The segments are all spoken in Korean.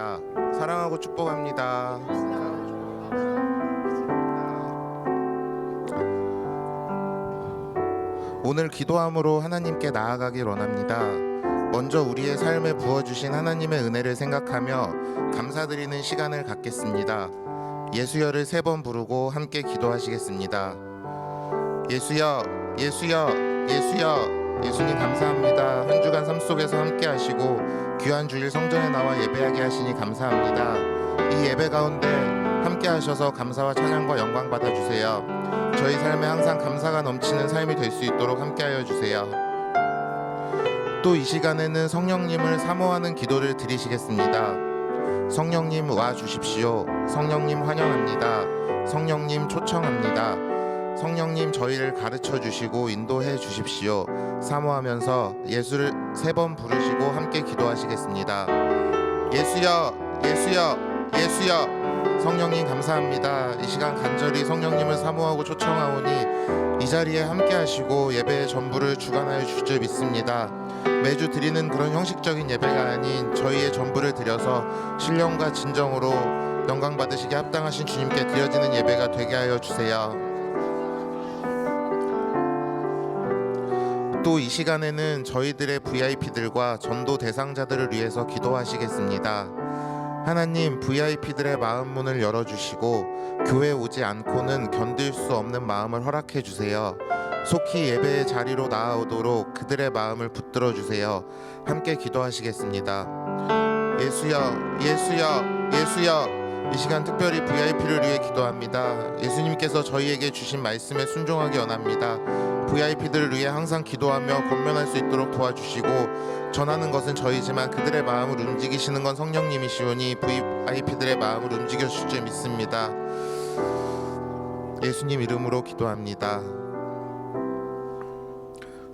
축복합니다. 사랑하고 축복합니다. 오늘 기도함으로 하나님께 나아가길 원합니다. 먼저 우리의 삶에 부어주신 하나님의 은혜를 생각하며 감사드리는 시간을 갖겠습니다. 예수여를 3번 부르고 함께 기도하시겠습니다. 예수여, 예수여, 예수여. 예수님 감사합니다. 한 주간 삶 속에서 함께 하시고 귀한 주일 성전에 나와 예배하게 하시니 감사합니다. 이 예배 가운데 함께 하셔서 감사와 찬양과 영광 받아주세요. 저희 삶에 항상 감사가 넘치는 삶이 될 수 있도록 함께 하여 주세요. 또 이 시간에는 성령님을 사모하는 기도를 드리시겠습니다. 성령님 와 주십시오. 성령님 환영합니다. 성령님 초청합니다. 성령님 저희를 가르쳐 주시고 인도해 주십시오. 사모하면서 예수를 3번 부르시고 함께 기도하시겠습니다. 예수여, 예수여, 예수여. 성령님 감사합니다. 이 시간 간절히 성령님을 사모하고 초청하오니 이 자리에 함께 하시고 예배의 전부를 주관하여 주실 줄 믿습니다. 매주 드리는 그런 형식적인 예배가 아닌 저희의 전부를 드려서 신령과 진정으로 영광 받으시기에 합당하신 주님께 드려지는 예배가 되게 하여 주세요. 또 이 시간에는 저희들의 VIP들과 전도 대상자들을 위해서 기도하시겠습니다. 하나님, VIP들의 마음 문을 열어주시고 교회 오지 않고는 견딜 수 없는 마음을 허락해 주세요. 속히 예배의 자리로 나아오도록 그들의 마음을 붙들어 주세요. 함께 기도하시겠습니다. 예수여, 예수여, 예수여. 이 시간 특별히 VIP를 위해 기도합니다. 예수님께서 저희에게 주신 말씀에 순종하기 원합니다. VIP들을 위해 항상 기도하며 권면할 수 있도록 도와주시고 전하는 것은 저희지만 그들의 마음을 움직이시는 건 성령님이시오니 VIP들의 마음을 움직여 주실 줄 믿습니다. 예수님 이름으로 기도합니다.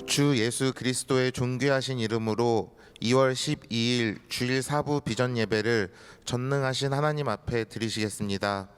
주 예수 그리스도의 존귀하신 이름으로 2월 12일 주일 4부 비전 예배를 전능하신 하나님 앞에 드리시겠습니다.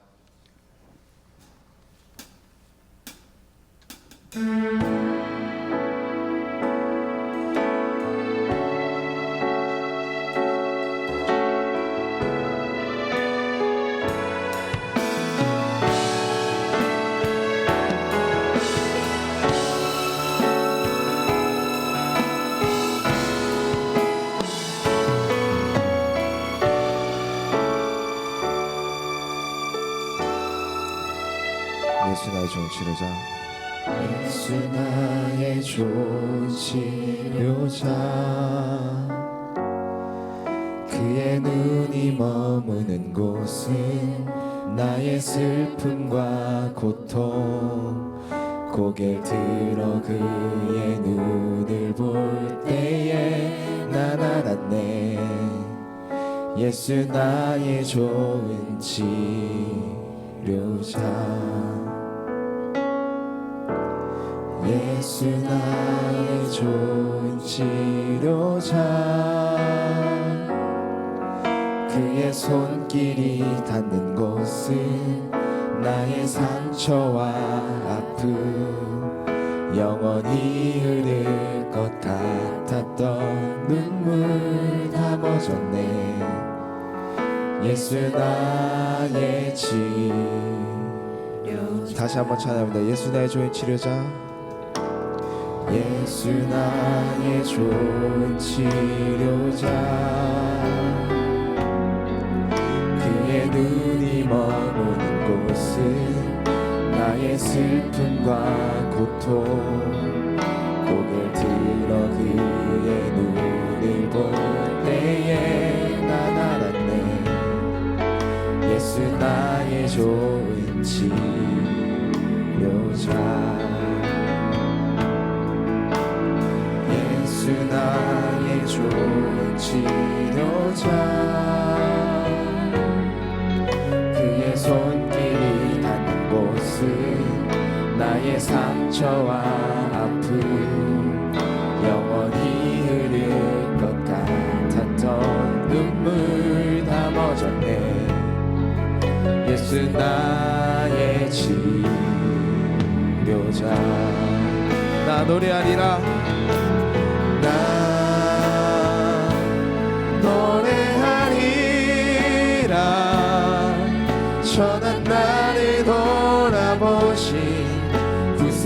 예수 나의 좋은 치료자, 예수 나의 좋은 치료자, 그의 눈이 머무는 곳은 나의 슬픔과 고통, 고개를 들어 그의 눈을 볼 때에 난 알았네. 예수 나의 좋은 치료자, 예수 나의 좋은 치료자, 그의 손길이 닿는 곳은 나의 상처와 아픔, 영원히 흐를 것 같았던 눈물 다 멎었네. 예수 나의 치료자. 다시 한번 찬양합니다. 예수 나의 좋은 치료자, 예수 나의 좋은 치료자, 그의 눈이 머무는 곳은 나의 슬픔과 고통, 고개를 들어 그의 눈을 볼 때에 난 알았네. 예수 나의 좋은 치료자, 예수 나의 좋은 치료자, 그의 손길이 닿는 곳은 나의 상처와 아픔, 영원히 흐를 것 같았던 눈물 다 멎었네. 예수 나의 치료자. 나 노래하리라. 나 노래하리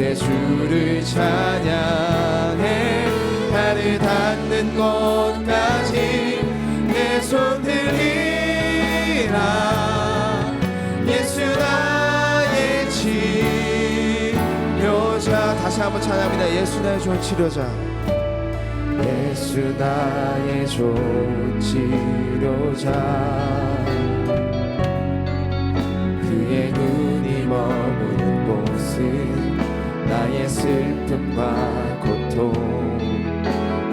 구세주를 찬양해 하늘 닿는 곳까지 내 손 들리라 예수 나의 치료자. 다시 한번 찬양합니다. 예수 나의 좋은 치료자. 예수 나의 좋은 치료자. 그의 눈이 머무는 곳은 나의 슬픔과 고통.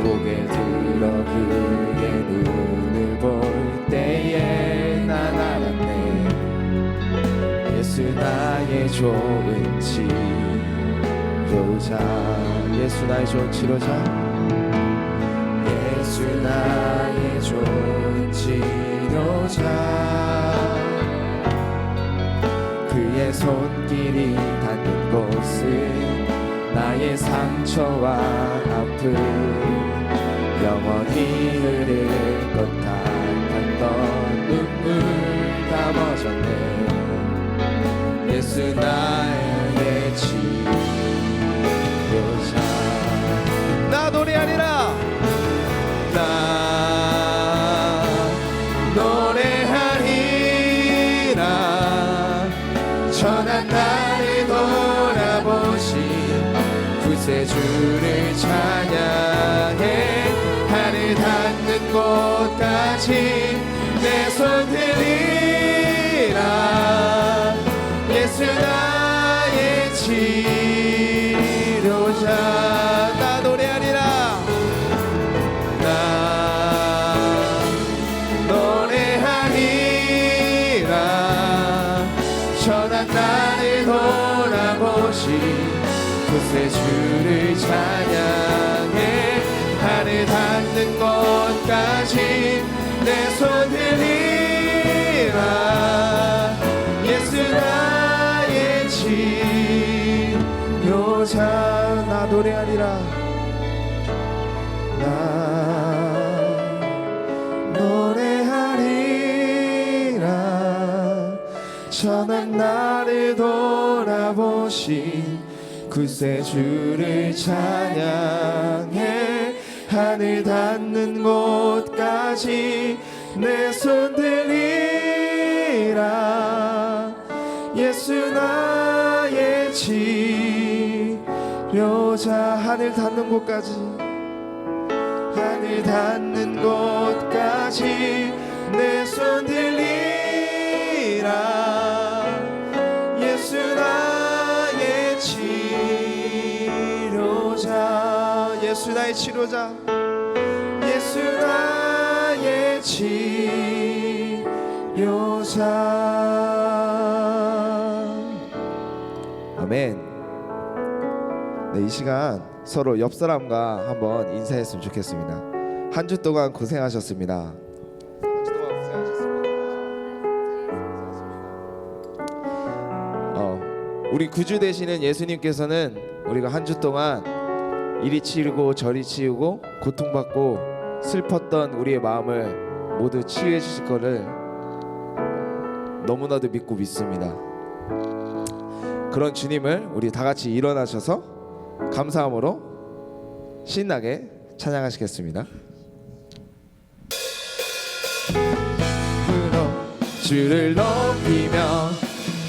고개 들어 그의 눈을 볼 때에 난 알았네. 예수 나의 좋은 치료자. 예수 나의 좋은 치료자. 예수 나의 좋은 치료자. 그의 손길이 닿는 곳은 나의 상처와 아픔 영원히 흐를 것 같았던 눈물 다 멎었네. 예수 나의 치료자. 나 노래하리라. 나 노래하리라 천한 나를 돌아보신 구세주를 찬양해 하늘 닿는 곳까지 내 손 들리라 예수 나의 치료자. 나 노래하리라. 나 노래하리라 천한 나를 돌아보신 구세주를 찬양해 하늘 닿는 곳까지 내 손 들리라 예수 나의 치료자. 나 노래하리라. 나 노래하리라 천한 나를 돌아보신 구세주를 찬양해 하늘 닿는 곳까지 내 손 들리라 예수 나의 치료자. 하늘 닿는 곳까지. 하늘 닿는 곳까지 내 손 들리라 예수 나의 치료자. 예수 나의 치료자. 예수 나의 치료자. 아멘. 네, 이 시간 서로 옆 사람과 한번 인사했으면 좋겠습니다. 한 주 동안 고생하셨습니다. 한 주 동안 고생하셨습니다. 우리 구주 되시는 예수님께서는 우리가 한 주 동안 이리 치우고 저리 치우고 고통받고 슬펐던 우리의 마음을 모두 치유해 주실 거를 너무나도 믿고 믿습니다. 그런 주님을 우리 다 같이 일어나셔서 감사함으로 신나게 찬양하시겠습니다. 주를 높이며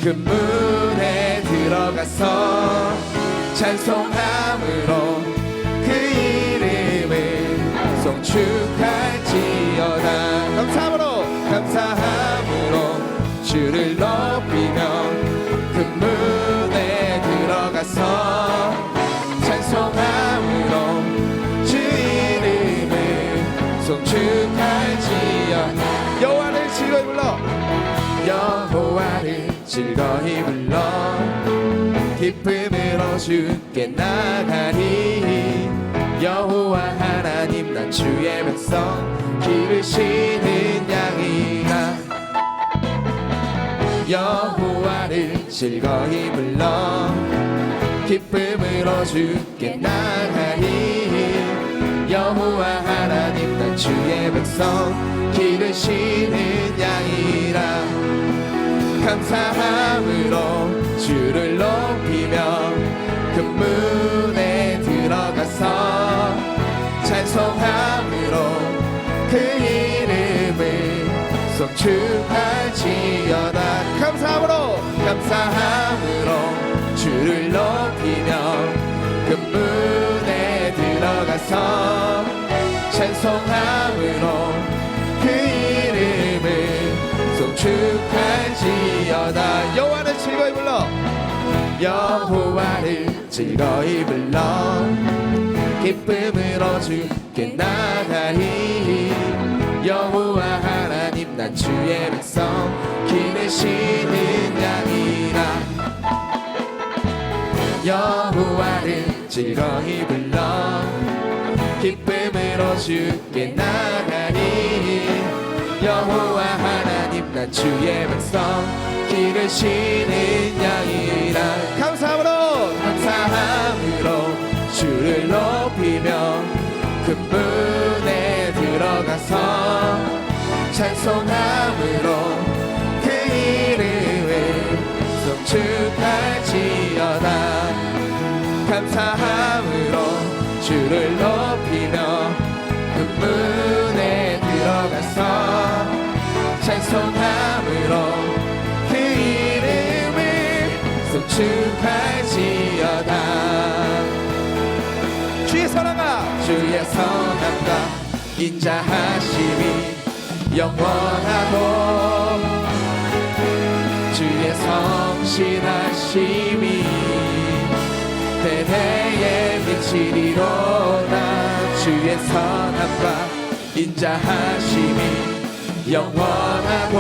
그 문에 들어가서 찬송함으로 그 이름을 송축할지어다. 감사함으로 주를 높이며 그 문에 들어가서 찬송함으로 주 이름을 송축할지어다. 여호와를 즐거이 불러. 여호와를 즐거이 불러 기쁨으로 주께 나가리. 여호와 하나님 난 주의 백성 기르시는 양이라. 여호와를 즐거이 불러 기쁨으로 주께 나가리. 여호와 하나님 난 주의 백성 기르시는 양이라. 감사함으로 주를 높이며 그 송축할지어다. 감사함으로 주를 높이며 그 문에 들어가서 찬송함으로 그 이름을 송축할지어다. 여호와를 즐거이 불러 여호와를 즐거이 불러 기쁨으로 주께 나가리. 여호와 하나님 난 주의 백성 기르시는 양이라. 여호와를 즐거이 불러 기쁨으로 주께 나가리. 여호와 하나님 난 주의 백성 기르시는 양이라. 감사함으로 주를 높이며 그 문에 들어가서 찬송함으로 그 이름을 송축할지어다. 감사함으로 주를 높이며 그 문에 들어가서 찬송함으로 그 이름을 송축할지어다. 주의 선함과 인자하심이 영원하고 주의 성실하심이 대대에 미치리로다. 주의 선함과 인자하심이 영원하고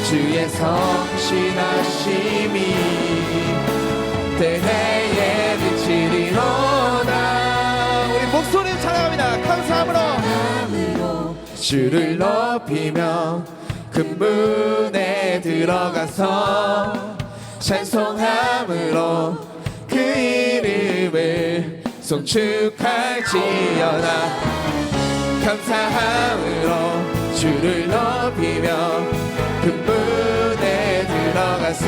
주의 성실하심이 대대에 미치리로다. 우리 목소리를 찬양합니다. 감사함으로 주를 높이며 그 문에 들어가서 찬송함으로 그 이름을 송축할지어다. 감사함으로 주를 높이며 그 문에 들어가서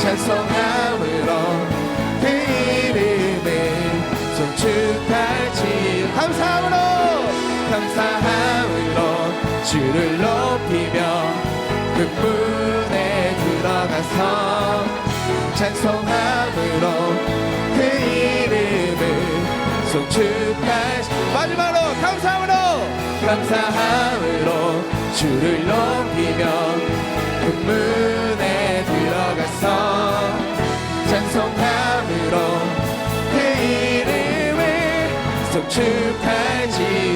찬송함으로 그 이름을 송축할지. 감사함으로 주를 높이며 그 문에 들어가서 찬송함으로 그 이름을 송축할지. 마지막으로 감사함으로 주를 높이며 그 문에 들어가서 찬송함으로 그 이름을 송축할지어다.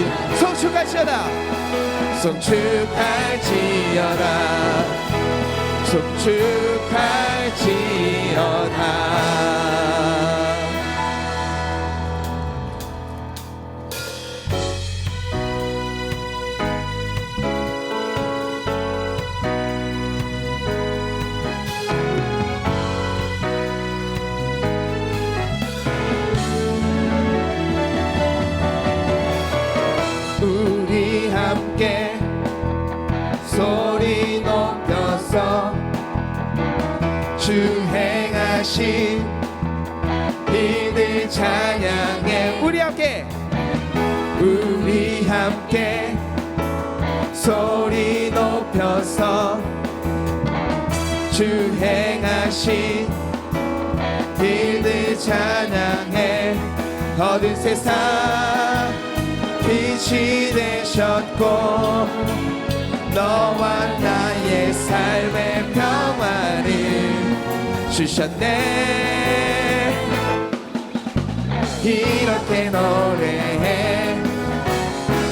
우리 함께 소리 높여서 주 행하신 일들 찬양해. 우리 함께 소리 높여서 주 행하신 일들 찬양해. 어두운 세상 빛이 되셨고 너와 나의 삶의 평화를 주셨네. 이렇게 노래해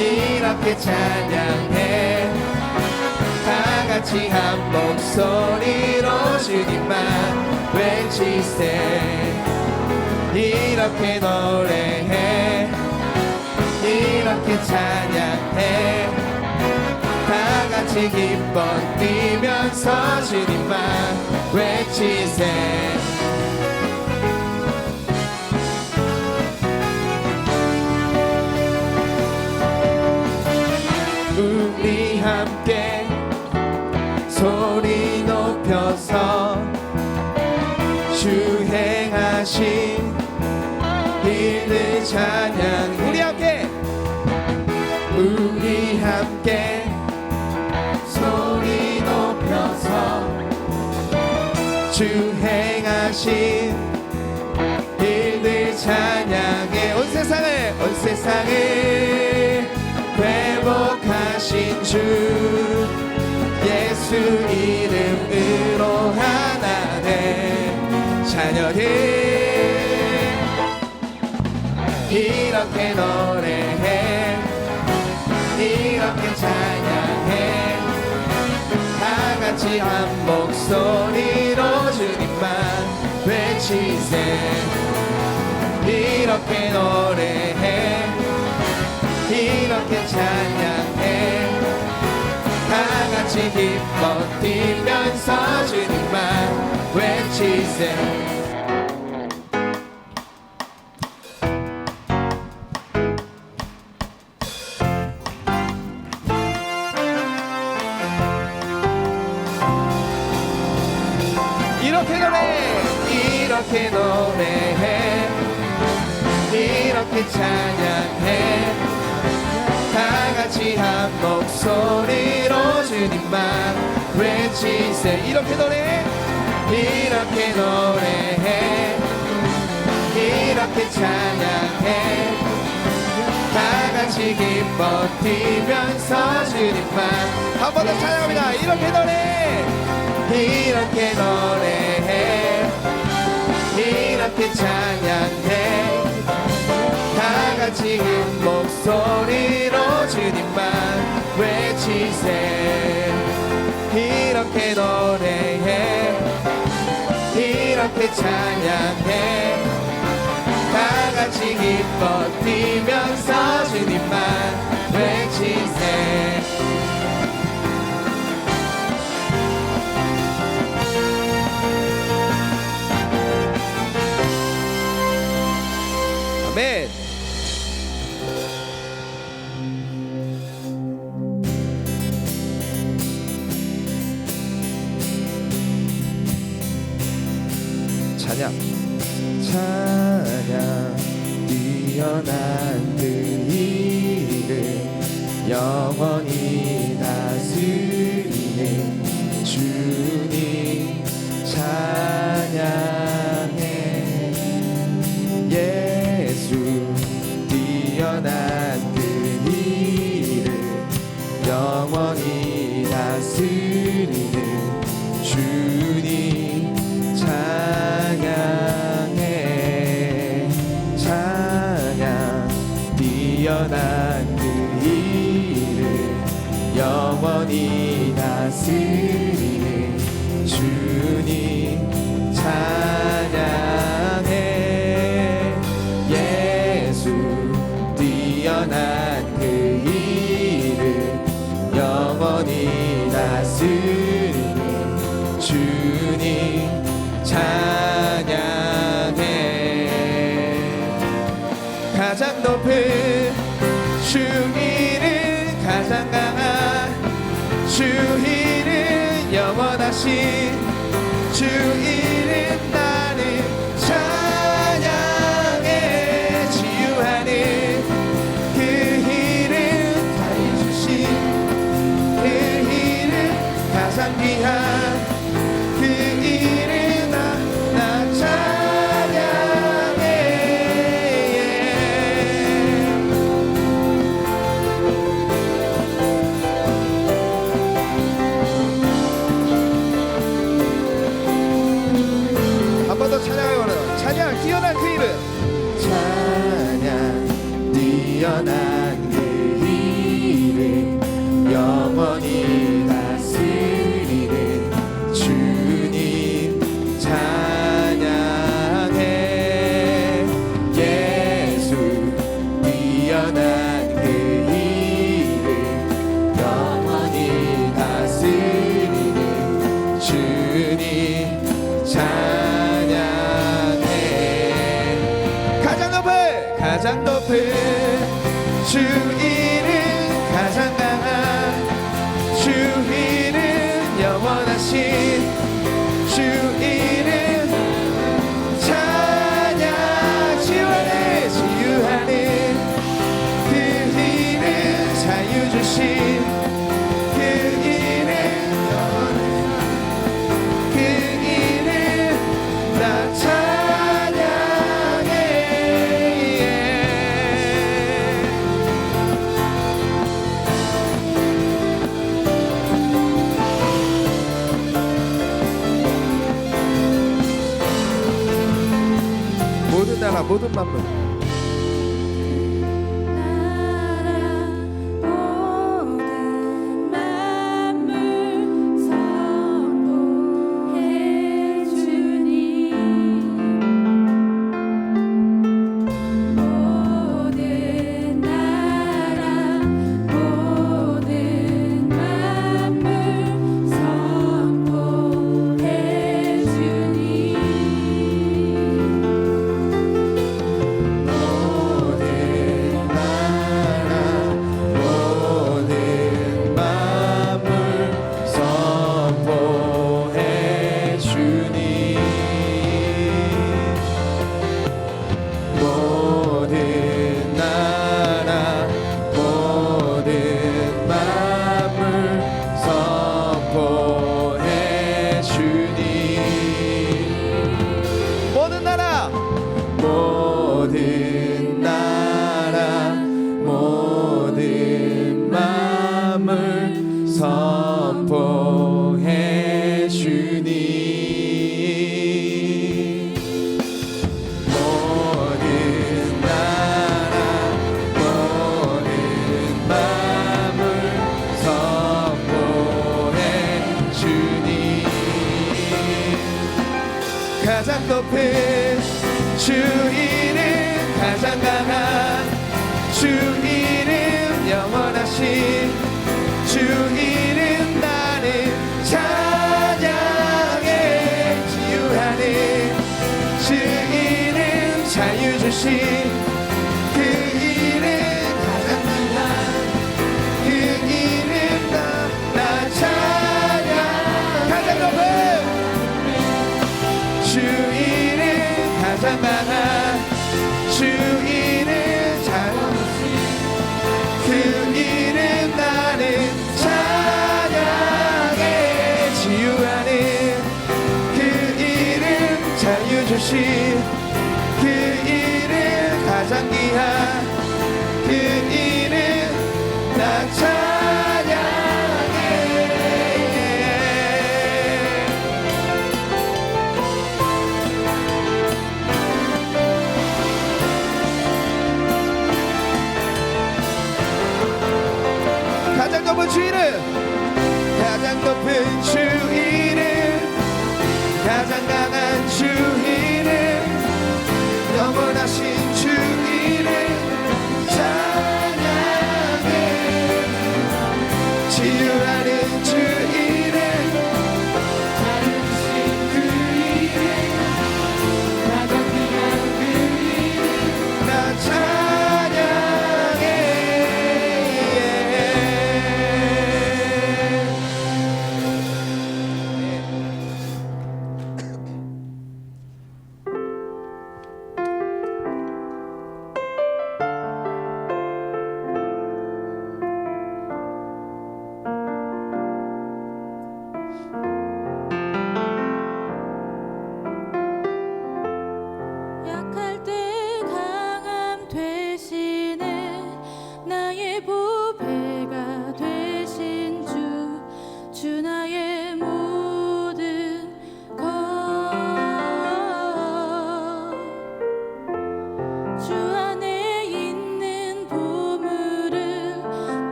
이렇게 찬양해 다같이 한 목소리로 주님만 외치세. 이렇게 노래해 이렇게 찬양해 다같이 기뻐 뛰면서 주님만 외치세. 우리 함께 소리 높여서 주 행하신 일들 찬양. 우리 우리 함께 소리 높여서 주 행하신 일들 찬양해. 온 세상을 회복하신 주 예수 이름으로 하나 된 자녀들 이렇게 노래해 이렇게 찬양해 다 같이 한 목소리로 주님만 외치세. 이렇게 노래해 이렇게 찬양해 다 같이 기뻐 뛰면서 주님만 외치세. 이렇게 노래해 이렇게 찬양해 다 같이 한 목소리로 주님만 외치세. 이렇게 노래해 이렇게 노래해 이렇게 찬양해 다 같이 기뻐 뛰면서 주님만 한 번 더 찬양합니다. 이렇게 노래해 이렇게 노래해 이렇게 찬양해 다 같이 큰 목소리로 주님만 외치세. 이렇게 노래해 이렇게 찬양해 다 같이 기뻐 뛰면서 주님만 외치세. 아멘. 찬양 찬양 뛰어난 그 이름 영원히 다스리는 주님 찬양해. 예수 뛰어난 그 이름 영원히 다스리는 주님 찬양해. 찬양 뛰어난 그 이름 영원히 다스리는 주님 찬양해. 예수 뛰어난 그 이름 영원히 다스리는 주님 찬양해. 가장 높은 주 이름 가장 강한 주 이름 영원하신 주 이름 나는 찬양해. 치유하는 그 이름 다 해주신 그 이름 가장 귀한 그 이름 나 찬양해. 한 번 더 찬양하기 원해요. 찬양 뛰어난 그 이름 찬양 뛰어난 그 이름 영원히 다스리는 주님 찬양해. 예수 뛰어난 그 이름 영원히 다스리는 주님 찬양해. 가장 높은 주 이름 가장 강한 주 이름 영원하신 주 이름 찬양. 치유하는 그 이름 자유 주신 영원하신 그 이름 그 이름 나 찬양해. 모든 나라 모든 만물 모든 만물 선포해 주니 모든 나라 모든 만물 선포해 주니 모든 나라 모든 나라 모든 만물 선포해 주니 모든 나라 모든 만물 선포해 주니 가장 높은 주 이름 가장 강한 주 이름 영원하신 주 이름 나는 찬양해. 치유하는 주 이름 자유 주신 그 이름 가장 강한 그 이름 나 찬양. 가장 높은 주 이름 가장 강한 주 이름 그 이름 나는 찬양해. 치유하는 그 이름 자유 주신 그 이름 가장 귀한 그 이름 나 찬양해. 가장 높은 주 이름 가장 높은 주 이름 가장 강한 주 이름 영원하신 주 이름 찬양해. 치유하는 주 이름 자유신 그 이름 가장 귀한 그 이름 나 찬양해.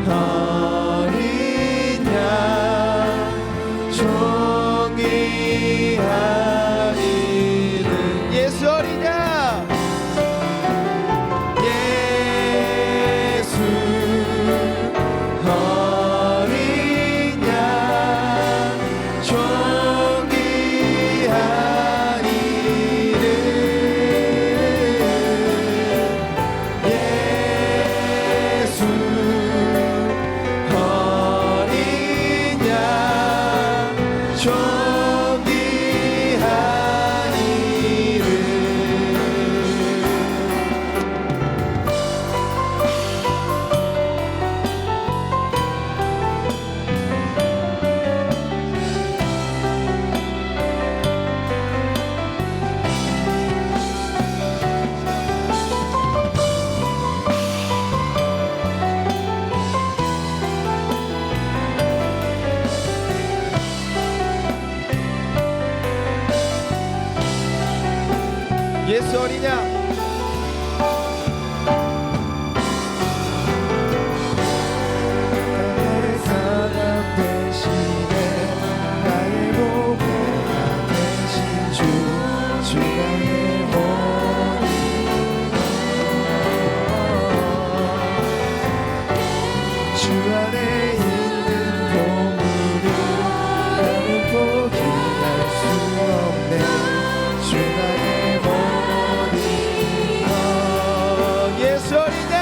어린 양 존귀하리는 예수 어린 양 예수 어린 양 존귀하리는 예수 어린 양 예수 어린 양 나의 사랑 대신에 나의 보배가 되신 주 주가 내 모든 주 안에 있는 보물을 나는 포기할 수 없네 주가 내 예수 어린 양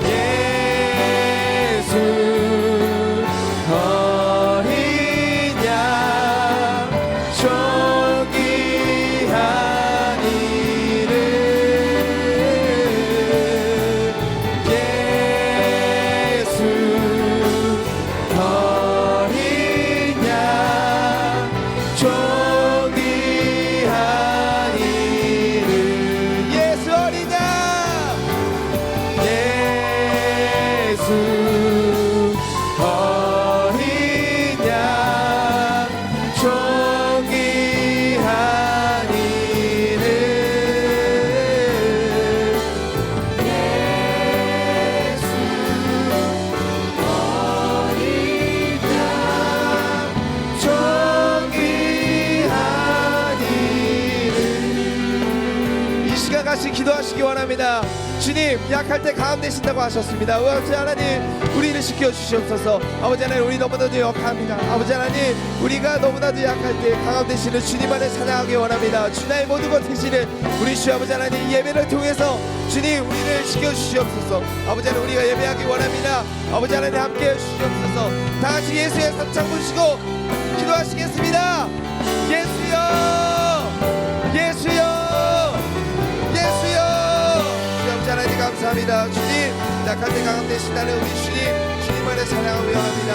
예수 어린 양 존귀하니를 예수 어린 양 존귀하니를 예수 어린 양 예수 어린 양 존귀하니는 예수 어린 양 존귀하니는 이 시간 같이 기도하시기 원합니다. 주님 약할 때 강함 되신다고 하셨습니다. 아버지 하나님 우리를 지켜주시옵소서. 아버지 하나님 우리 너무나도 역합니다. 아버지 하나님 우리가 너무나도 약할 때 강함 되시는 주님 안에 찬양하기 원합니다. 주나의 모든 것 되시는 우리 주 아버지 하나님 예배를 통해서 주님 우리를 지켜주시옵소서. 아버지 하나님 우리가 예배하기 원합니다. 아버지 하나님 함께해 주시옵소서. 다같이 예수의 삼창 부르시고 기도하시겠습니다. 예수여 예수여 예수여 하나님 감사합니다. 주님 약할 때 강함 되신다는 우리 주님 안에 찬양하기 원합니다.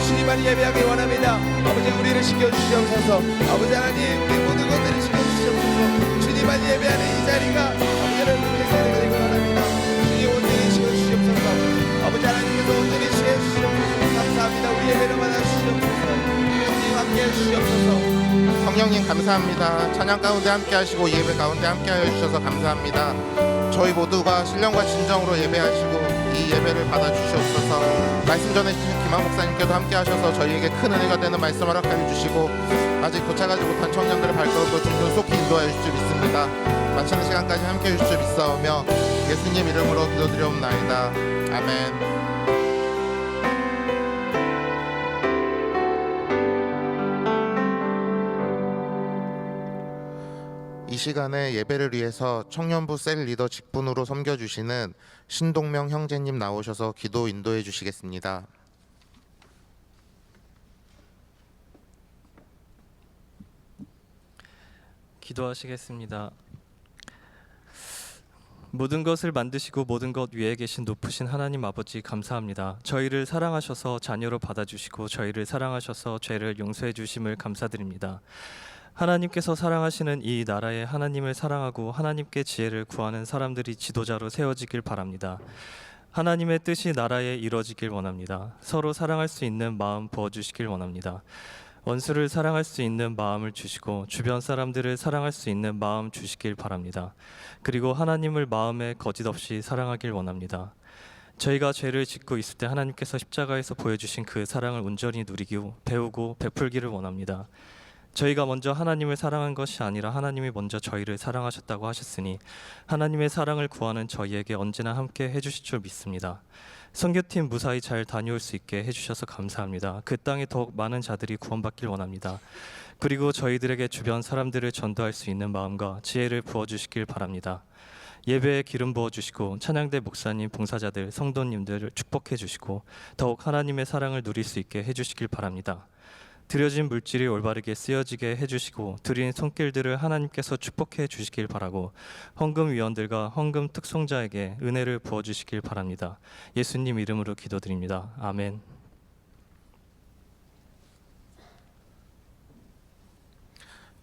주님 안에 예배하기 원합니다. 아버지 우리를 지켜주시옵소서. 아버지 하나님 우리 모든 것들을 지켜주시옵소서. 주님 안에 예배하는 이 자리가 아버지 하나님 우리의 자리가 되기 원합니다. 주님 온전히 지켜주시옵소서. 아버지 하나님께서 온전히 지켜주시옵소서. 감사합니다. 우리 예배를 받아주시옵소서. 주님 함께해 주시옵소서. 성령님 감사합니다. 찬양 가운데 함께하시고 예배 가운데 함께하여 주셔서 감사합니다. 저희 모두가 신령과 진정으로 예배하시고 이 예배를 받아주시옵소서. 말씀 전해주신 김한 목사님께도 함께하셔서 저희에게 큰 은혜가 되는 말씀 허락하여 주시고 아직 도착하지 못한 청년들의 발걸음도 중순 속히 인도하여 주실 줄 믿습니다. 마치는 시간까지 함께해 주실 줄 믿사오며 예수님 이름으로 기도드리옵나이다. 아멘. 이 시간에 예배를 위해서 청년부 셀 리더 직분으로 섬겨주시는 신동명 형제님 나오셔서 기도 인도해 주시겠습니다. 기도하시겠습니다. 모든 것을 만드시고 모든 것 위에 계신 높으신 하나님 아버지 감사합니다. 저희를 사랑하셔서 자녀로 받아주시고 저희를 사랑하셔서 죄를 용서해 주심을 감사드립니다. 하나님께서 사랑하시는 이 나라에 하나님을 사랑하고 하나님께 지혜를 구하는 사람들이 지도자로 세워지길 바랍니다. 하나님의 뜻이 나라에 이루어지길 원합니다. 서로 사랑할 수 있는 마음 부어주시길 원합니다. 원수를 사랑할 수 있는 마음을 주시고 주변 사람들을 사랑할 수 있는 마음 주시길 바랍니다. 그리고 하나님을 마음에 거짓 없이 사랑하길 원합니다. 저희가 죄를 짓고 있을 때 하나님께서 십자가에서 보여주신 그 사랑을 온전히 누리고 배우고 베풀기를 원합니다. 저희가 먼저 하나님을 사랑한 것이 아니라 하나님이 먼저 저희를 사랑하셨다고 하셨으니 하나님의 사랑을 구하는 저희에게 언제나 함께 해주실 줄 믿습니다. 선교팀 무사히 잘 다녀올 수 있게 해주셔서 감사합니다. 그 땅에 더욱 많은 자들이 구원받길 원합니다. 그리고 저희들에게 주변 사람들을 전도할 수 있는 마음과 지혜를 부어주시길 바랍니다. 예배에 기름 부어주시고 찬양대 목사님, 봉사자들, 성도님들을 축복해 주시고 더욱 하나님의 사랑을 누릴 수 있게 해주시길 바랍니다. 드려진 물질이 올바르게 쓰여지게 해주시고 드린 손길들을 하나님께서 축복해 주시길 바라고 헌금 위원들과 헌금 특송자에게 은혜를 부어주시길 바랍니다. 예수님 이름으로 기도드립니다. 아멘.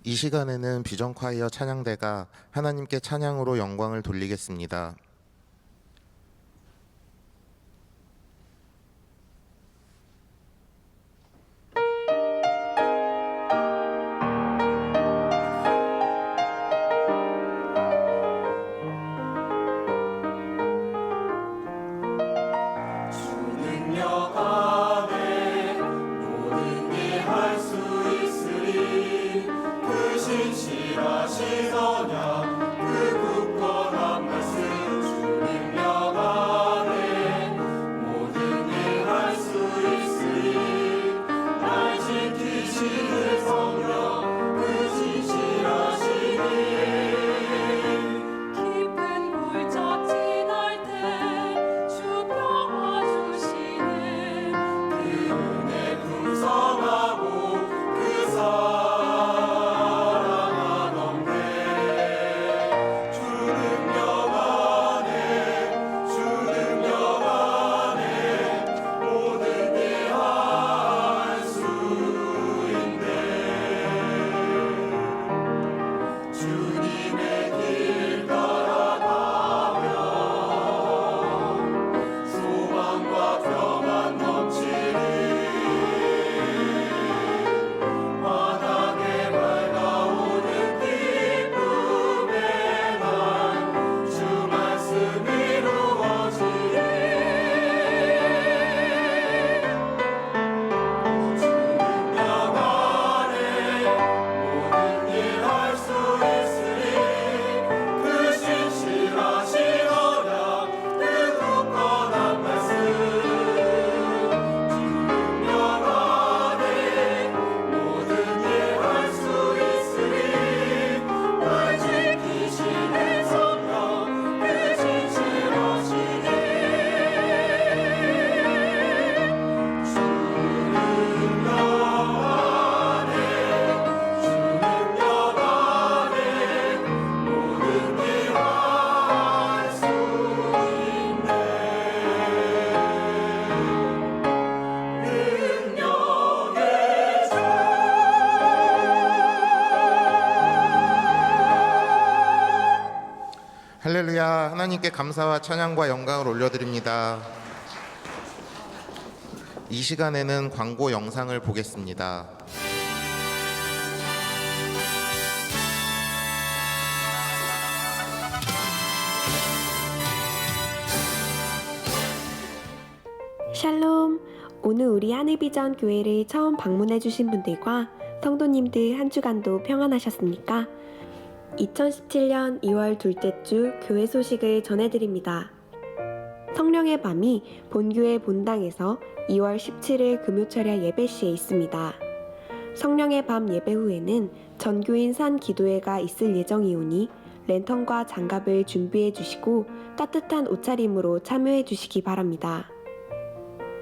이 시간에는 비전콰이어 찬양대가 하나님께 찬양으로 영광을 돌리겠습니다. 할렐루야. 하나님께 감사와 찬양과 영광을 올려드립니다. 이 시간에는 광고 영상을 보겠습니다. 샬롬. 오늘 우리 하늘비전 교회를 처음 방문해 주신 분들과 성도님들 한 주간도 평안하셨습니까? 2017년 2월 둘째 주 교회 소식을 전해드립니다. 성령의 밤이 본교회 본당에서 2월 17일 금요철야 예배 시에 있습니다. 성령의 밤 예배 후에는 전교인 산 기도회가 있을 예정이오니 랜턴과 장갑을 준비해 주시고 따뜻한 옷차림으로 참여해 주시기 바랍니다.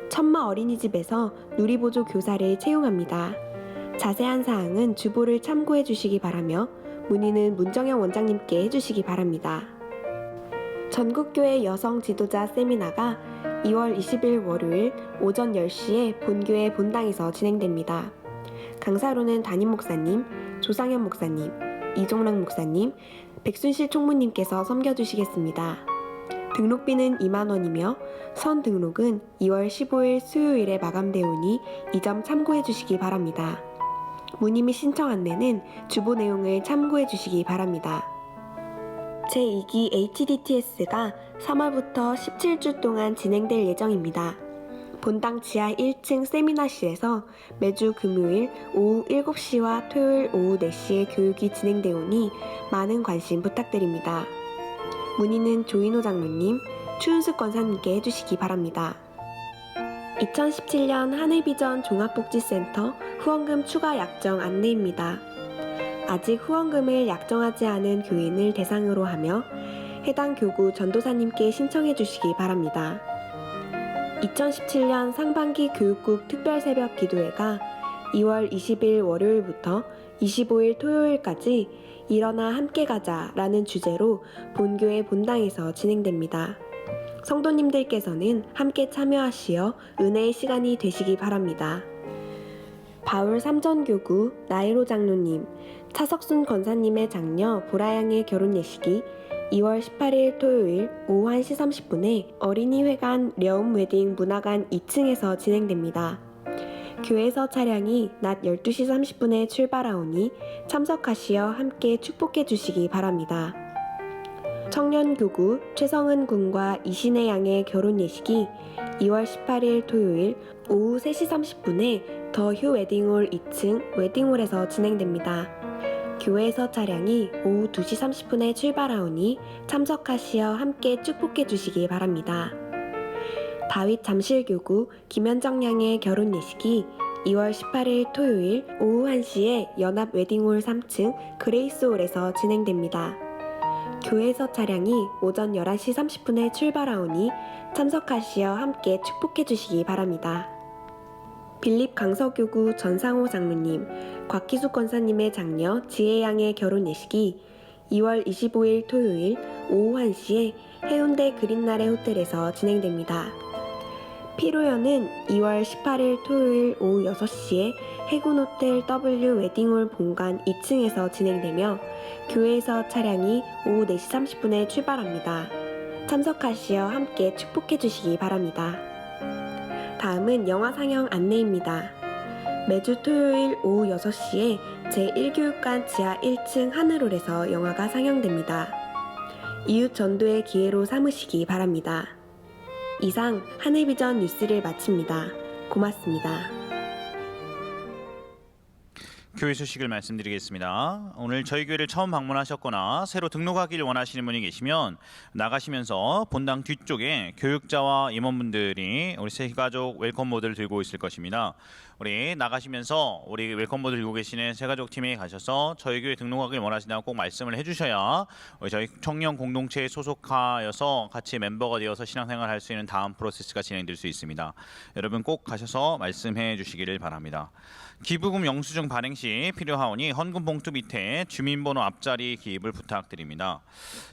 천마 어린이집에서 누리보조 교사를 채용합니다. 자세한 사항은 주보를 참고해 주시기 바라며 문의는 문정영 원장님께 해주시기 바랍니다. 전국교회 여성 지도자 세미나가 2월 20일 월요일 오전 10시에 본교회 본당에서 진행됩니다. 강사로는 담임 목사님, 조상현 목사님, 이종락 목사님, 백순실 총무님께서 섬겨주시겠습니다. 등록비는 2만원이며 선 등록은 2월 15일 수요일에 마감되오니 이 점 참고해 주시기 바랍니다. 문의 신청 안내는 주보 내용을 참고해 주시기 바랍니다. 제2기 HDTS가 3월부터 17주 동안 진행될 예정입니다. 본당 지하 1층 세미나실에서 매주 금요일 오후 7시와 토요일 오후 4시에 교육이 진행되오니 많은 관심 부탁드립니다. 문의는 조인호 장로님, 추은숙 권사님께 해주시기 바랍니다. 2017년 하늘비전 종합복지센터 후원금 추가 약정 안내입니다. 아직 후원금을 약정하지 않은 교인을 대상으로 하며 해당 교구 전도사님께 신청해 주시기 바랍니다. 2017년 상반기 교육국 특별새벽 기도회가 2월 20일 월요일부터 25일 토요일까지 일어나 함께 가자라는 주제로 본교회 본당에서 진행됩니다. 성도님들께서는 함께 참여하시어 은혜의 시간이 되시기 바랍니다. 바울 삼전교구 나이로 장로님, 차석순 권사님의 장녀 보라양의 결혼 예식이 2월 18일 토요일 오후 1시 30분에 어린이회관 려움 웨딩 문화관 2층에서 진행됩니다. 교회에서 차량이 낮 12시 30분에 출발하오니 참석하시어 함께 축복해 주시기 바랍니다. 청년교구 최성은 군과 이신혜 양의 결혼 예식이 2월 18일 토요일 오후 3시 30분에 더 휴 웨딩홀 2층 웨딩홀에서 진행됩니다. 교회에서 차량이 오후 2시 30분에 출발하오니 참석하시어 함께 축복해 주시기 바랍니다. 다윗 잠실교구 김현정 양의 결혼 예식이 2월 18일 토요일 오후 1시에 연합 웨딩홀 3층 그레이스홀에서 진행됩니다. 교회에서 차량이 오전 11시 30분에 출발하오니 참석하시어 함께 축복해 주시기 바랍니다. 빌립 강서교구 전상호 장로님, 곽기숙 권사님의 장녀 지혜양의 결혼 예식이 2월 25일 토요일 오후 1시에 해운대 그린나래 호텔에서 진행됩니다. 피로연은 2월 18일 토요일 오후 6시에 해군호텔 W 웨딩홀 본관 2층에서 진행되며 교회에서 차량이 오후 4시 30분에 출발합니다. 참석하시어 함께 축복해 주시기 바랍니다. 다음은 영화 상영 안내입니다. 매주 토요일 오후 6시에 제1교육관 지하 1층 하늘홀에서 영화가 상영됩니다. 이웃 전도의 기회로 삼으시기 바랍니다. 이상 하늘비전 뉴스를 마칩니다. 고맙습니다. 교회 소식을 말씀드리겠습니다. 오늘 저희 교회를 처음 방문하셨거나 새로 등록하기를 원하시는 분이 계시면 나가시면서 본당 뒤쪽에 교육자와 임원분들이 우리 새가족 웰컴보드를 들고 있을 것입니다. 우리 나가시면서 우리 웰컴보드 들고 계시는 새가족 팀에 가셔서 저희 교회 등록하기를 원하신다고 꼭 말씀을 해주셔야 우리 저희 청년 공동체에 소속하여서 같이 멤버가 되어서 신앙생활을 할 수 있는 다음 프로세스가 진행될 수 있습니다. 여러분 꼭 가셔서 말씀해 주시기를 바랍니다. 기부금 영수증 발행 시 필요하오니 헌금 봉투 밑에 주민번호 앞자리 기입을 부탁드립니다.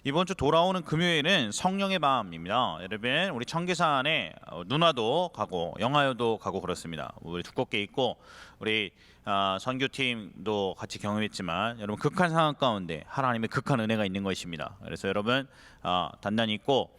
이번 주 돌아오는 금요일은 성령의 밤입니다. 여러분 우리 청계산에 누나도 가고 영하여도 가고 그렇습니다. 우리 두껍게 입고 우리 선교팀도 같이 경험했지만 여러분 극한 상황 가운데 하나님의 극한 은혜가 있는 것입니다. 그래서 여러분 단단히 있고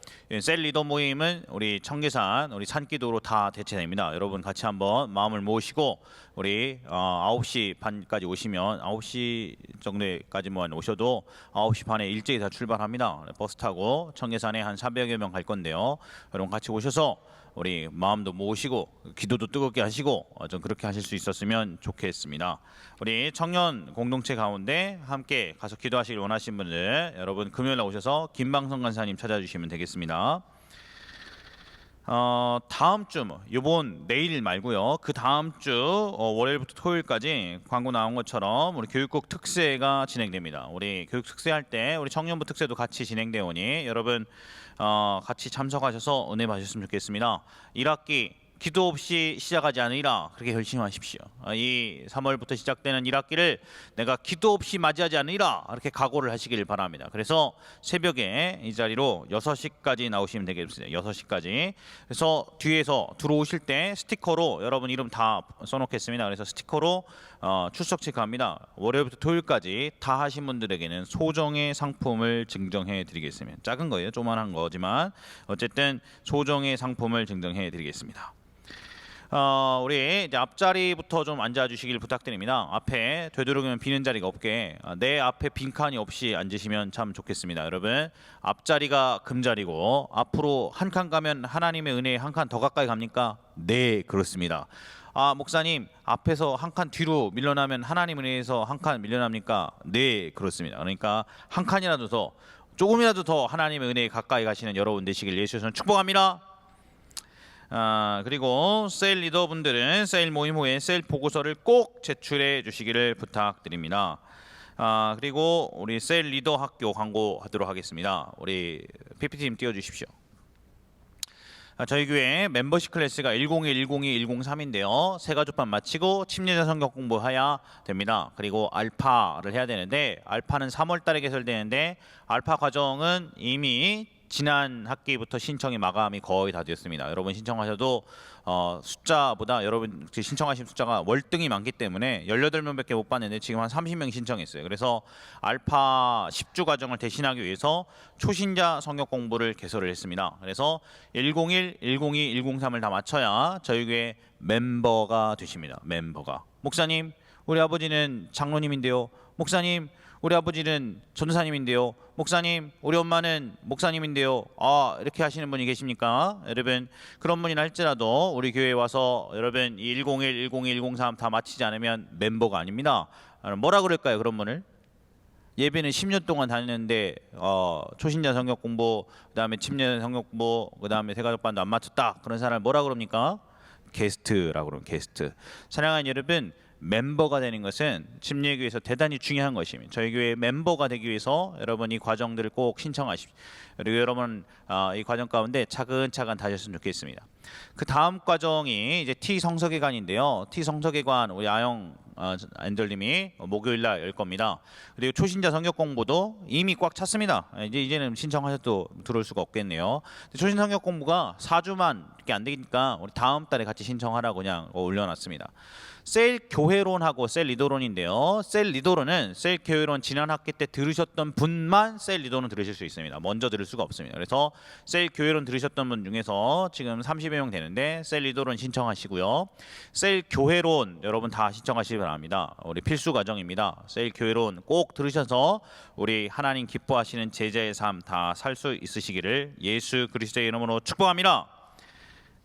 셀 리더 모임은 우리 청계산 우리 산기도로 다 대체됩니다. 여러분 같이 한번 마음을 모으시고 우리 9시 반까지 오시면 9시 정도까지만 오셔도 9시 반에 일제히 다 출발합니다. 버스 타고 청계산에 한 400여 명 갈 건데요. 여러분 같이 오셔서 우리 마음도 모으시고 기도도 뜨겁게 하시고 좀 그렇게 하실 수 있었으면 좋겠습니다. 우리 청년 공동체 가운데 함께 가서 기도하시길 원하시는 분들 여러분 금요일에 오셔서 김방성 간사님 찾아주시면 되겠습니다. 다음 주 요번 내일 말고요. 그 다음 주 월요일부터 토요일까지 광고 나온 것처럼 우리 교육국 특세가 진행됩니다. 우리 교육 특세 할 때 우리 청년부 특세도 같이 진행되오니 여러분 같이 참석하셔서 은혜 받으셨으면 좋겠습니다. 1학기 기도 없이 시작하지 않으리라 그렇게 결심하십시오. 이 3월부터 시작되는 1학기를 내가 기도 없이 맞이하지 않으리라 이렇게 각오를 하시길 바랍니다. 그래서 새벽에 이 자리로 6시까지 나오시면 되겠습니다. 6시까지. 그래서 뒤에서 들어오실 때 스티커로 여러분 이름 다 써놓겠습니다. 그래서 스티커로 출석 체크합니다. 월요일부터 토요일까지 다 하신 분들에게는 소정의 상품을 증정해 드리겠습니다. 작은 거예요. 조만한 거지만 어쨌든 소정의 상품을 증정해 드리겠습니다. 우리 이제 앞자리부터 좀 앉아주시길 부탁드립니다. 앞에 되도록이면 비는 자리가 없게 내 앞에 빈칸이 없이 앉으시면 참 좋겠습니다. 여러분 앞자리가 금자리고 앞으로 한 칸 가면 하나님의 은혜에 한 칸 더 가까이 갑니까? 네, 그렇습니다. 목사님 앞에서 한 칸 뒤로 밀려나면 하나님 은혜에서 한 칸 밀려납니까? 네, 그렇습니다. 그러니까 한 칸이라도 더 조금이라도 더 하나님의 은혜에 가까이 가시는 여러분 되시길 예수께서는 축복합니다. 그리고 셀 리더분들은 셀 모임 후에 셀 보고서를 꼭 제출해 주시기를 부탁드립니다. 그리고 우리 셀 리더 학교 광고하도록 하겠습니다. 우리 PPT님 띄워주십시오. 저희 교회 멤버십 클래스가 101, 102, 103인데요. 세가족반 마치고 침례자 성경 공부해야 됩니다. 그리고 알파를 해야 되는데 알파는 3월 달에 개설되는데 알파 과정은 이미 지난 학기부터 신청이 마감이 거의 다 되었습니다. 여러분 신청하셔도 숫자보다 여러분 신청하신 숫자가 월등히 많기 때문에 18명밖에 못 받는데 지금 한 30명 신청했어요. 그래서 알파 10주 과정을 대신하기 위해서 초신자 성경 공부를 개설을 했습니다. 그래서 101, 102, 103을 다 맞춰야 저희 교회 멤버가 되십니다. 멤버가. 목사님, 우리 아버지는 장로님인데요. 목사님, 우리 아버지는 전도사님인데요. 목사님, 우리 엄마는 목사님인데요. 이렇게 하시는 분이 계십니까? 여러분 그런 분이나 할지라도 우리 교회에 와서 여러분 101, 102, 103 다 마치지 않으면 멤버가 아닙니다. 뭐라 그럴까요? 그런 분을? 예배는 10년 동안 다녔는데 초신자 성경 공부, 그다음에 침례 성경 공부, 그다음에 세가족반도 안 맞췄다. 그런 사람을 뭐라 그럽니까? 게스트라고 그러면 게스트. 사랑하는 여러분, 멤버가 되는 것은 침례교회에서 대단히 중요한 것입니다. 저희 교회 멤버가 되기 위해서 여러분 이 과정들을 꼭 신청하십시오. 그리고 여러분 이 과정 가운데 차근차근 다셨으면 좋겠습니다. 그 다음 과정이 이제 T 성서계관인데요. T 성서계관 우리 아영 앤들님이 목요일 날 열 겁니다. 그리고 초신자 성경 공부도 이미 꽉 찼습니다. 이제는 신청하셔도 들어올 수가 없겠네요. 초신자 성경 공부가 4주만밖에 안 되니까 우리 다음 달에 같이 신청하라고 그냥 올려놨습니다. 셀 교회론하고 셀 리더론인데요. 셀 리더론은 셀 교회론 지난 학기 때 들으셨던 분만 셀 리더론 들으실 수 있습니다. 먼저 들을 수가 없습니다. 그래서 셀 교회론 들으셨던 분 중에서 지금 30여 명 되는데 셀 리더론 신청하시고요. 셀 교회론 여러분 다 신청하시기 바랍니다. 우리 필수 과정입니다. 셀 교회론 꼭 들으셔서 우리 하나님 기뻐하시는 제자의 삶 다 살 수 있으시기를 예수 그리스도의 이름으로 축복합니다.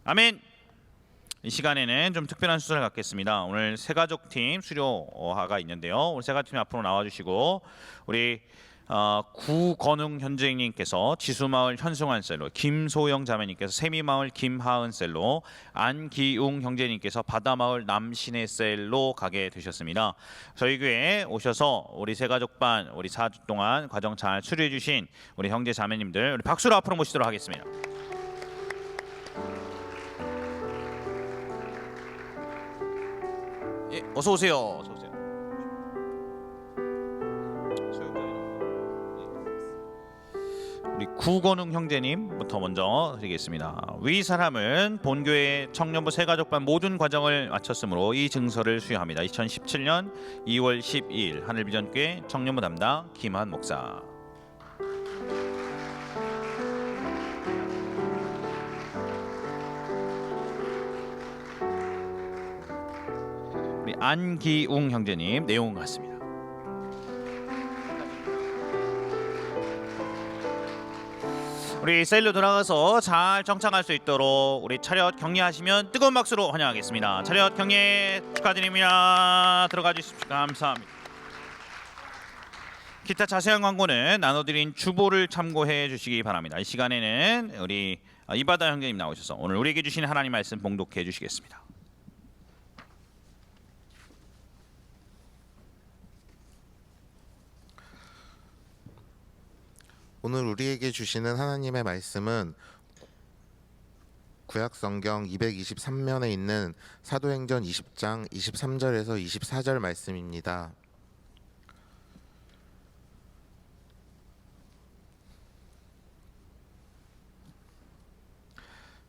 아멘. 이 시간에는 좀 특별한 순서를 갖겠습니다. 오늘 세가족팀 수료화가 있는데요. 우리 세가족팀 앞으로 나와주시고 우리 구건웅 현재님께서 지수마을 현승환 셀로, 김소영 자매님께서 세미마을 김하은 셀로, 안기웅 형제님께서 바다마을 남신의 셀로 가게 되셨습니다. 저희 교회에 오셔서 우리 세가족반 우리 4주 동안 과정 잘 수료해 주신 우리 형제 자매님들 우리 박수로 앞으로 모시도록 하겠습니다. 예, 어서 오세요. 어서 오세요. 우리 구건웅 형제님부터 먼저 드리겠습니다. 위 사람은 본교회 청년부 세가족반 모든 과정을 마쳤으므로 이 증서를 수여합니다. 2017년 2월 12일 하늘비전교회 청년부 담당 김한 목사. 우리 안기웅 형제님 내용 같습니다. 우리 셀로 돌아가서 잘 정착할 수 있도록 우리 차렷 격려하시면 뜨거운 박수로 환영하겠습니다. 차렷 격려 축하드립니다. 들어가 주십시오. 감사합니다. 기타 자세한 광고는 나눠드린 주보를 참고해 주시기 바랍니다. 이 시간에는 우리 이바다 형제님 나오셔서 오늘 우리에게 주신 하나님 말씀 봉독해 주시겠습니다. 오늘 우리에게 주시는 하나님의 말씀은 구약성경 223면에 있는 사도행전 20장 23절에서 24절 말씀입니다.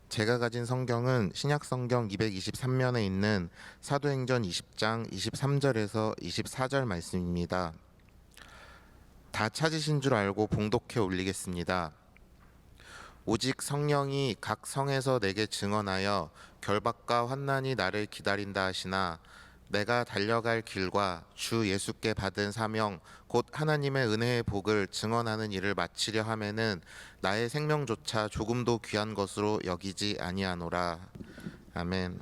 제가 가진 성경은 신약성경 223면에 있는 사도행전 20장 23절에서 24절 말씀입니다. 다 찾으신 줄 알고 봉독해 올리겠습니다. 오직 성령이 각 성에서 내게 증언하여 결박과 환난이 나를 기다린다 하시나 내가 달려갈 길과 주 예수께 받은 사명 곧 하나님의 은혜의 복을 증언하는 일을 마치려 하면은 나의 생명조차 조금도 귀한 것으로 여기지 아니하노라. 아멘.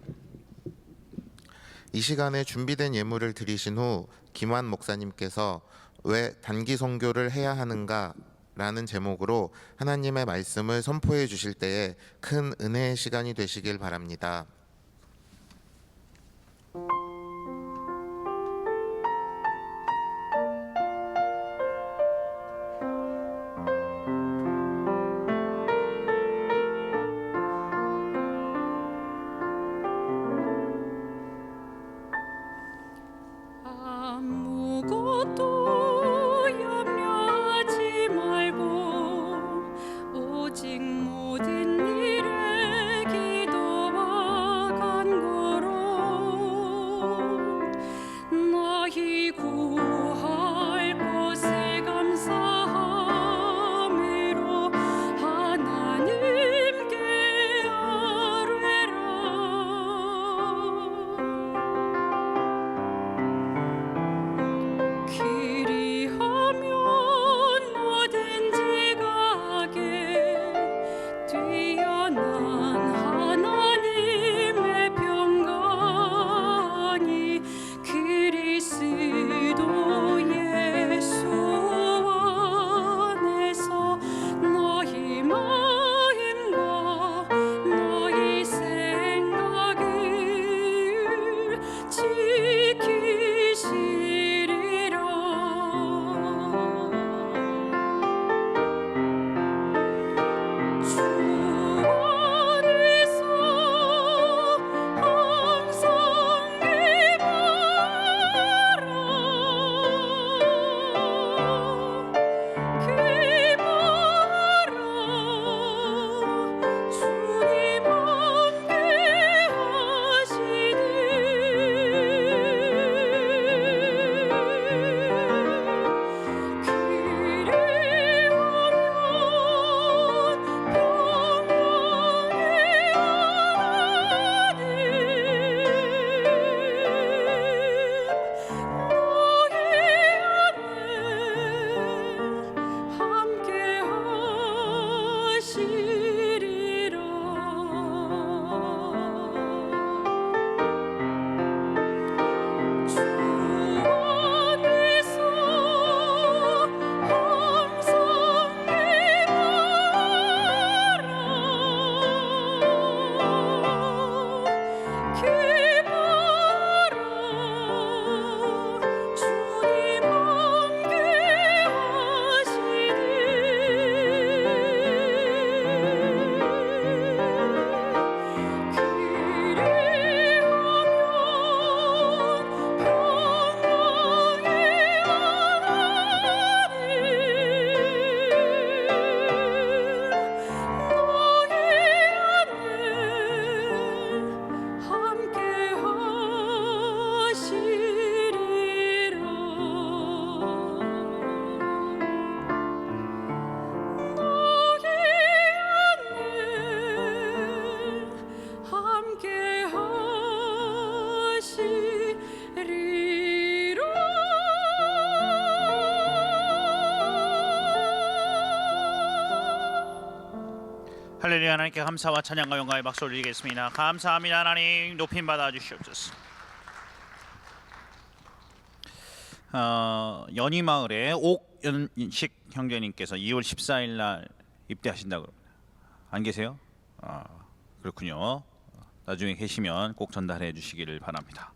이 시간에 준비된 예물을 드리신 후 김환 목사님께서 왜 단기 선교를 해야 하는가 라는 제목으로 하나님의 말씀을 선포해 주실 때에 큰 은혜의 시간이 되시길 바랍니다. 아무것도 염려하지 말고 오직 모든 일에 기도와 간구로 너희 구할 것을 감사함으로 하나님께 아뢰라. 그리하면 뭐든지 가게 뛰어난 하나님의 평강이 그리스도 예수 안에서 너희 마음과 너희 생각을 지키시리라. 주 안에서 항상 기뻐라. 주님 함께 하시리라. 주 안에서 항상 기뻐라. 주님 함께 함께 하시리라. 할렐루야. 하나님께 감사와 찬양과 영광의 박수 올리겠습니다. 감사합니다. 하나님 높임 받아 주시옵소서. 연희마을에 옥연식 형제님께서 2월 14일 날 입대하신다고 합니다. 안 계세요? 그렇군요. 나중에 계시면 꼭 전달해 주시기를 바랍니다.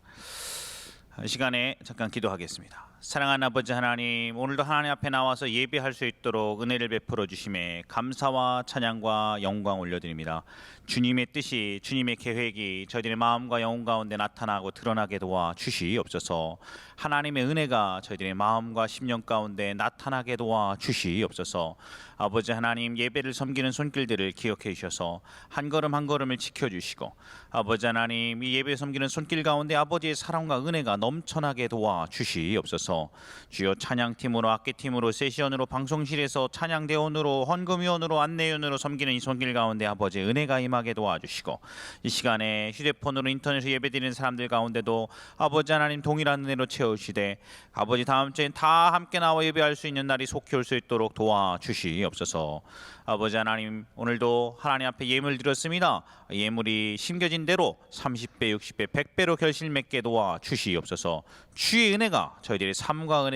이 시간에 잠깐 기도하겠습니다. 사랑하는 아버지 하나님, 오늘도 하나님 앞에 나와서 예배할 수 있도록 은혜를 베풀어 주심에 감사와 찬양과 영광 올려드립니다. 주님의 뜻이, 주님의 계획이 저희들의 마음과 영혼 가운데 나타나고 드러나게 도와 주시옵소서. 하나님의 은혜가 저희들의 마음과 심령 가운데 나타나게 도와 주시옵소서. 아버지 하나님, 예배를 섬기는 손길들을 기억해 주셔서 한 걸음 한 걸음을 지켜주시고, 아버지 하나님, 이 예배 섬기는 손길 가운데 아버지의 사랑과 은혜가 넘쳐나게 도와 주시옵소서. 주옵소서. 주여 찬양팀으로 악기팀으로 세시언으로 방송실에서 찬양대원으로 헌금위원으로 안내위원으로 섬기는 이 손길 가운데 아버지 은혜가 임하게 도와주시고 이 시간에 휴대폰으로 인터넷으로 예배드리는 사람들 가운데도 아버지 하나님 동일한 은혜로 채우시되 아버지 다음 주엔 다 함께 나와 예배할 수 있는 날이 속히 올 수 있도록 도와주시옵소서. 아버지 하나님 오늘도 하나님 앞에 예물 드렸습니다. 예물이 심겨진 대로 30배, 60배, 100배로 결실 맺게 도와주시옵소서. 주의 은혜가 저희들의 삶과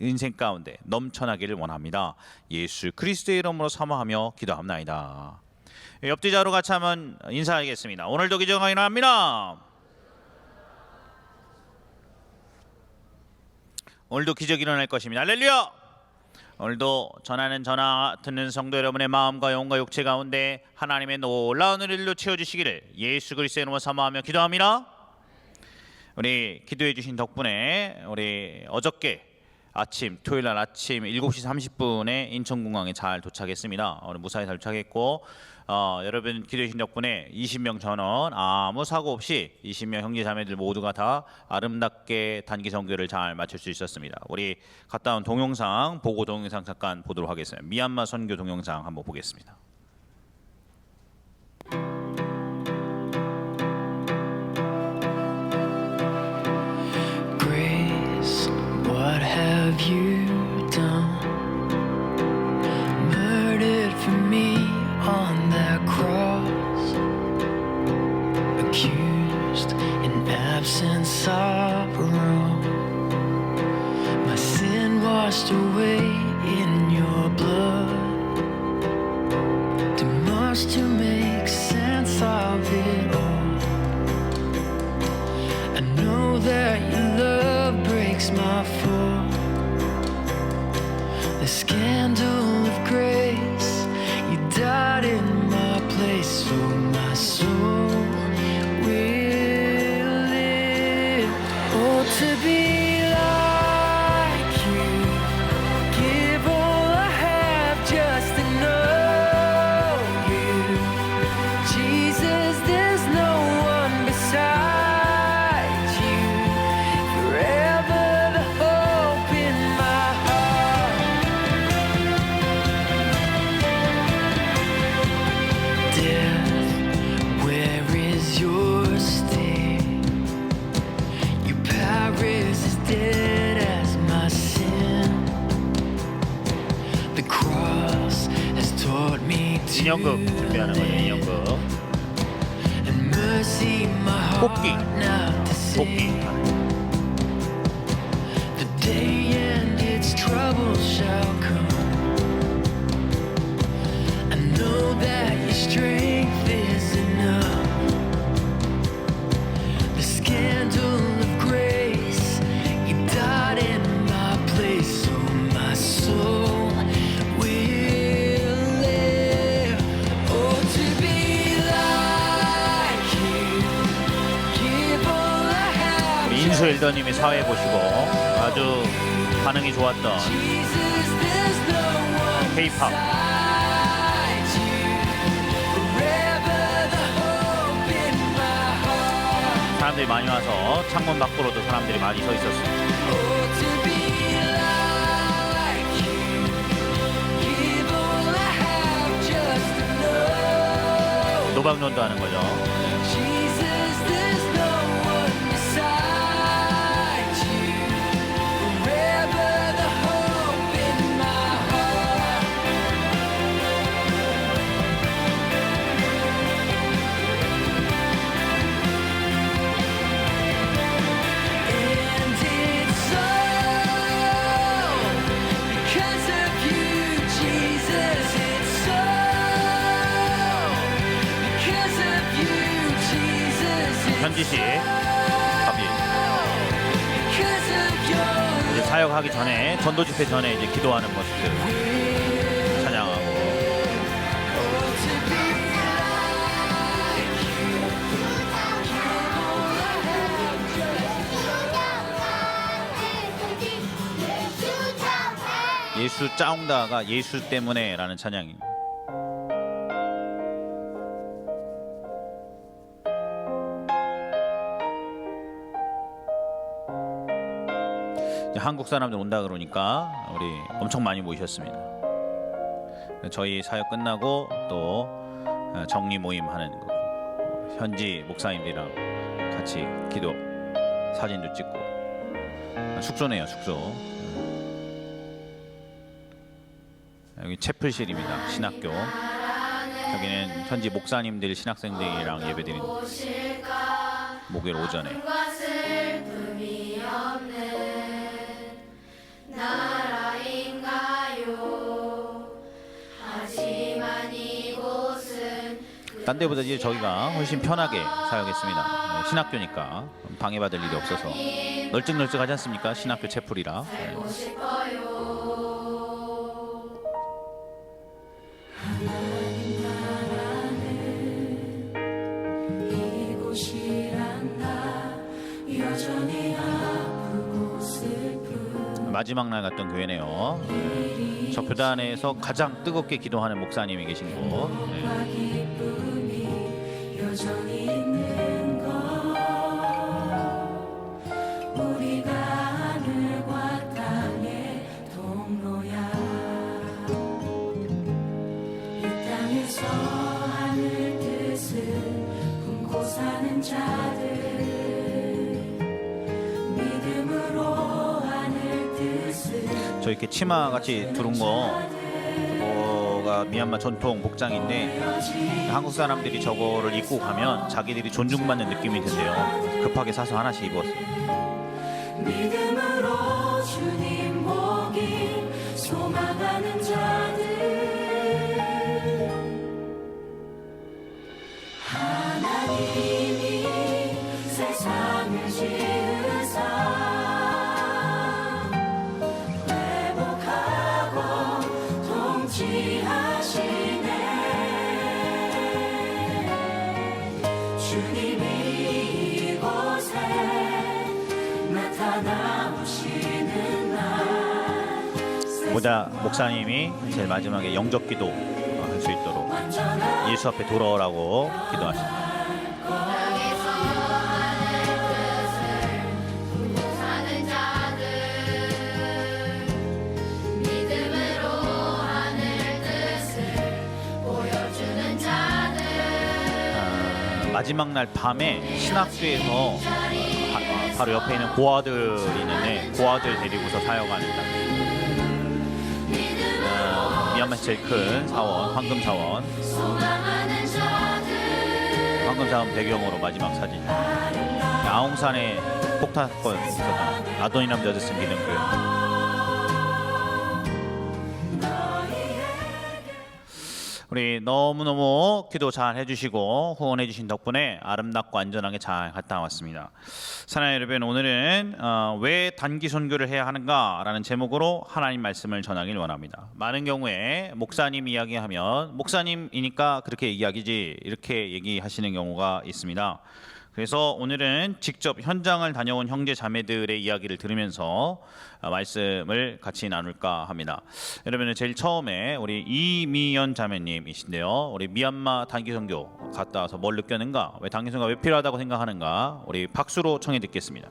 인생 가운데 넘쳐나기를 원합니다. 예수 그리스도의 이름으로 사모하며 기도합나이다. 옆뒤자로 같이 한번 인사하겠습니다. 오늘도 기적이 일어납니다. 오늘도 기적이 일어날 것입니다. 할렐루야. 오늘도 전하는 전화 듣는 성도 여러분의 마음과 영혼과 육체 가운데 하나님의 놀라운 은혜로 채워주시기를 예수 그리스도의 이름으로 사모하며 기도합니다. 우리 기도해 주신 덕분에 우리 어저께 아침 토요일날 아침 7시 30분에 인천공항에 잘 도착했습니다. 오늘 무사히 잘 도착했고 여러분 기도해 주신 덕분에 20명 전원 아무 사고 없이 20명 형제 자매들 모두가 다 아름답게 단기 선교를 잘 마칠 수 있었습니다. 우리 갔다 온 동영상 보고 동영상 잠깐 보도록 하겠습니다. 미얀마 선교 동영상 한번 보겠습니다. Grace, what have you done? Murdered for me on that cross, accused in absence of wrong, my sin washed away in your blood, too much to make sense of it all. I know that your love breaks my fall. The scandal of grace, you died in my place, so my soul will live. Oh, to be like you, give all I have just to know you. Jesus, there's no one beside you. Forever the hope in my heart. Death, where is your sting? Your power is as dead as my sin. The cross has taught me to 인형극 준비하는 거예요. 인형극 and mercy my 뽑기. heart now to 복귀. sing. The day and its troubles shall come. I know that your strength is enough. The scandal of grace, you died in my place, so my soul will live. Oh, to be like you, give all I have. 우리 인수 엘더님이 사회 보시고 아주 반응이 좋았던 Jesus, there's no one K-pop. beside you. Forever the hope in my heart. 사람들이 많이 와서 창문 밖으로도 사람들이 많이 서 있었습니다. Oh, to be like you, give all I have just to know. 노방론도 하는 거죠. Jesus, there's no one beside you. Forever the hope in my heart. And it's all because of you, Jesus. It's all because of you, Jesus. 현지 씨, 갑이 Because of your 이제 사역하기 전에 전도 집회 전에 이제 기도하는 모습들 찬양하고 예수 짜옹다가 예수 때문에라는 찬양입니다. 이제 한국 사람들 온다 그러니까 우리 엄청 많이 모이셨습니다. 저희 사역 끝나고 또 정리 모임 하는 거, 현지 목사님들이랑 같이 기도 사진도 찍고, 숙소네요, 숙소. 여기 채플실입니다. 신학교. 여기는 현지 목사님들, 신학생들이랑 예배드리는 목요일 오전에. 딴 데보다 이제 저희가 훨씬 편하게 사역했습니다. 신학교니까 방해받을 일이 없어서 널찍널찍하지 않습니까? 신학교 채플이라. 마지막 날 갔던 교회네요. 저 교단에서 가장 뜨겁게 기도하는 목사님이 계신 곳. 저 이렇게 치마 같이 두른 거가 미얀마 전통 복장인데, 한국 사람들이 저거를 입고 가면 자기들이 존중받는 느낌이 든대요. 급하게 사서 하나씩 입었어요. 믿음으로 주님 보기 소망하는 자들, 하나님이 세상을 지으사 주님이 이곳에 나타나시는 날, 보다 목사님이 제일 마지막에 영접기도 할 수 있도록 예수 앞에 돌아오라고 기도하십니다. 마지막 날 밤에 신학교에서 바로 옆에 있는 고아들이 있는데, 고아들 데리고서 사역하는 미얀마에서 제일 큰 사원, 황금사원. 황금사원 배경으로 마지막 사진. 아웅산에 폭탄 사건 있었던 아도니람 저드슨 기능교회. 우리 너무너무 기도 잘 해주시고 후원해 주신 덕분에 아름답고 안전하게 잘 갔다 왔습니다. 사랑하는 여러분, 오늘은 왜 단기 선교를 해야 하는가라는 제목으로 하나님 말씀을 전하길 원합니다. 많은 경우에 목사님 이야기하면 목사님이니까 그렇게 이야기지 이렇게 얘기하시는 경우가 있습니다. 그래서 오늘은 직접 현장을 다녀온 형제 자매들의 이야기를 들으면서 말씀을 같이 나눌까 합니다. 여러분은 제일 처음에 우리 이미연 자매님이신데요. 우리 미얀마 단기 선교 갔다 와서 뭘 느꼈는가, 왜 단기 선교가 왜 필요하다고 생각하는가, 우리 박수로 청해 듣겠습니다.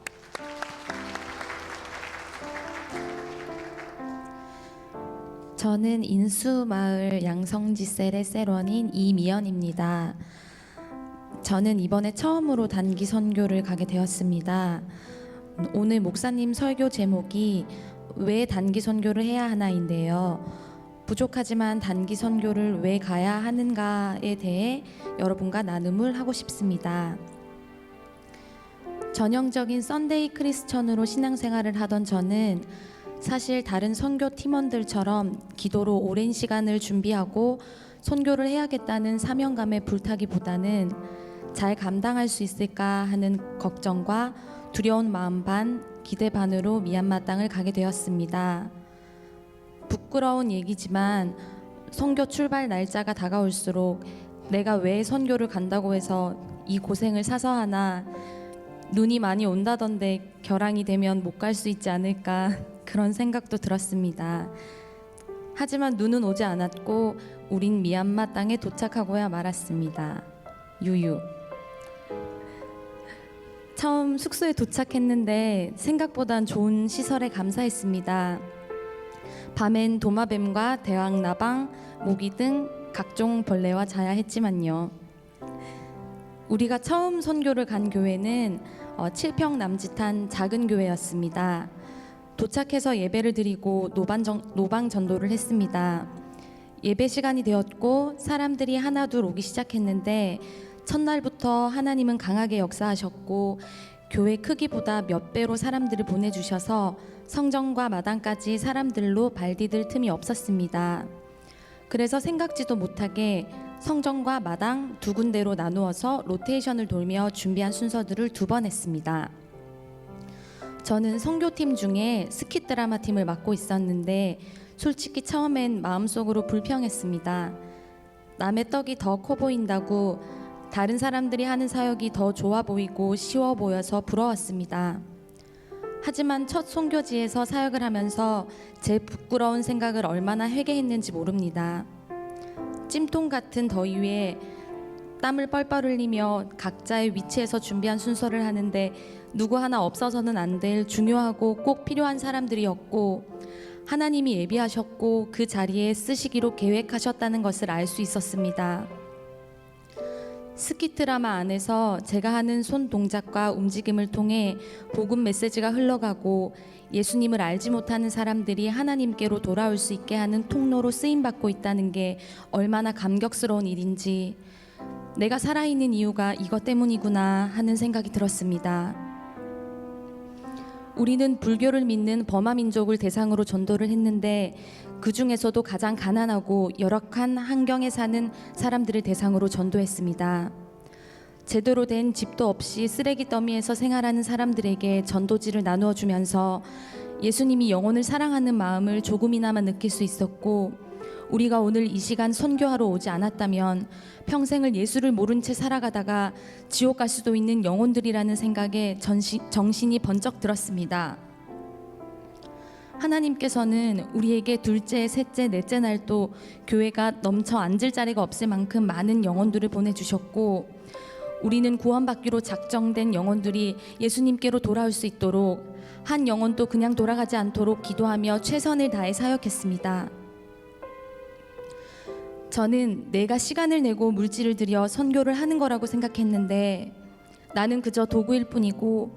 저는 인수마을 양성지셀의 셀원인 이미연입니다. 저는 이번에 처음으로 단기 선교를 가게 되었습니다. 오늘 목사님 설교 제목이 왜 단기 선교를 해야 하나인데요. 부족하지만 단기 선교를 왜 가야 하는가에 대해 여러분과 나눔을 하고 싶습니다. 전형적인 썬데이 크리스천으로 신앙생활을 하던 저는 사실 다른 선교 팀원들처럼 기도로 오랜 시간을 준비하고 선교를 해야겠다는 사명감에 불타기보다는 잘 감당할 수 있을까 하는 걱정과 두려운 마음 반, 기대 반으로 미얀마 땅을 가게 되었습니다. 부끄러운 얘기지만 선교 출발 날짜가 다가올수록 내가 왜 선교를 간다고 해서 이 고생을 사서 하나, 눈이 많이 온다던데 겨랑이 되면 못 갈 수 있지 않을까 그런 생각도 들었습니다. 하지만 눈은 오지 않았고 우린 미얀마 땅에 도착하고야 말았습니다. 유유. 처음 숙소에 도착했는데 생각보단 좋은 시설에 감사했습니다. 밤엔 도마뱀과 대왕나방, 모기 등 각종 벌레와 자야 했지만요. 우리가 처음 선교를 간 교회는 7평 남짓한 작은 교회였습니다. 도착해서 예배를 드리고 노방 전도를 했습니다. 예배 시간이 되었고 사람들이 하나둘 오기 시작했는데 첫날부터 하나님은 강하게 역사하셨고 교회 크기보다 몇 배로 사람들을 보내주셔서 성전과 마당까지 사람들로 발 디딜 틈이 없었습니다. 그래서 생각지도 못하게 성전과 마당 두 군데로 나누어서 로테이션을 돌며 준비한 순서들을 2번 했습니다. 저는 선교팀 중에 스킷 드라마 팀을 맡고 있었는데 솔직히 처음엔 마음속으로 불평했습니다. 남의 떡이 더 커 보인다고 다른 사람들이 하는 사역이 더 좋아 보이고 쉬워 보여서 부러웠습니다. 하지만 첫 선교지에서 사역을 하면서 제 부끄러운 생각을 얼마나 회개했는지 모릅니다. 찜통 같은 더위 위에 땀을 뻘뻘 흘리며 각자의 위치에서 준비한 순서를 하는데 누구 하나 없어서는 안 될 중요하고 꼭 필요한 사람들이었고 하나님이 예비하셨고 그 자리에 쓰시기로 계획하셨다는 것을 알 수 있었습니다. 스킷 드라마 안에서 제가 하는 손 동작과 움직임을 통해 복음 메시지가 흘러가고 예수님을 알지 못하는 사람들이 하나님께로 돌아올 수 있게 하는 통로로 쓰임받고 있다는 게 얼마나 감격스러운 일인지 내가 살아있는 이유가 이것 때문이구나 하는 생각이 들었습니다. 우리는 불교를 믿는 버마 민족을 대상으로 전도를 했는데 그 중에서도 가장 가난하고 열악한 환경에 사는 사람들을 대상으로 전도했습니다. 제대로 된 집도 없이 쓰레기 더미에서 생활하는 사람들에게 전도지를 나누어 주면서 예수님이 영혼을 사랑하는 마음을 조금이나마 느낄 수 있었고 우리가 오늘 이 시간 선교하러 오지 않았다면 평생을 예수를 모른 채 살아가다가 지옥 갈 수도 있는 영혼들이라는 생각에 정신이 번쩍 들었습니다. 하나님께서는 우리에게 둘째, 셋째, 넷째 날도 교회가 넘쳐 앉을 자리가 없을 만큼 많은 영혼들을 보내주셨고 우리는 구원받기로 작정된 영혼들이 예수님께로 돌아올 수 있도록 한 영혼도 그냥 돌아가지 않도록 기도하며 최선을 다해 사역했습니다. 저는 내가 시간을 내고 물질을 들여 선교를 하는 거라고 생각했는데 나는 그저 도구일 뿐이고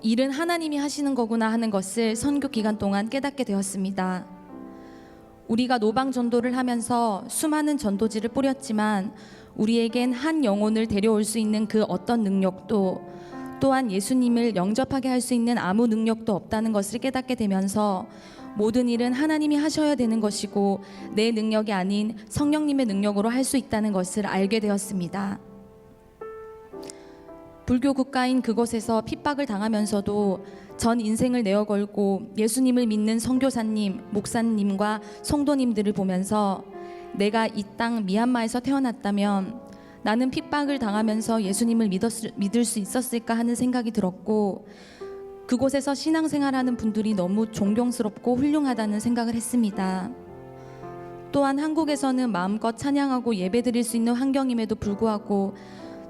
일은 하나님이 하시는 거구나 하는 것을 선교 기간 동안 깨닫게 되었습니다. 우리가 노방 전도를 하면서 수많은 전도지를 뿌렸지만 우리에겐 한 영혼을 데려올 수 있는 그 어떤 능력도 또한 예수님을 영접하게 할 수 있는 아무 능력도 없다는 것을 깨닫게 되면서 모든 일은 하나님이 하셔야 되는 것이고 내 능력이 아닌 성령님의 능력으로 할 수 있다는 것을 알게 되었습니다. 불교 국가인 그곳에서 핍박을 당하면서도 전 인생을 내어 걸고 예수님을 믿는 선교사님, 목사님과 성도님들을 보면서 내가 이 땅 미얀마에서 태어났다면 나는 핍박을 당하면서 예수님을 믿을 수 있었을까 하는 생각이 들었고 그곳에서 신앙생활하는 분들이 너무 존경스럽고 훌륭하다는 생각을 했습니다. 또한 한국에서는 마음껏 찬양하고 예배드릴 수 있는 환경임에도 불구하고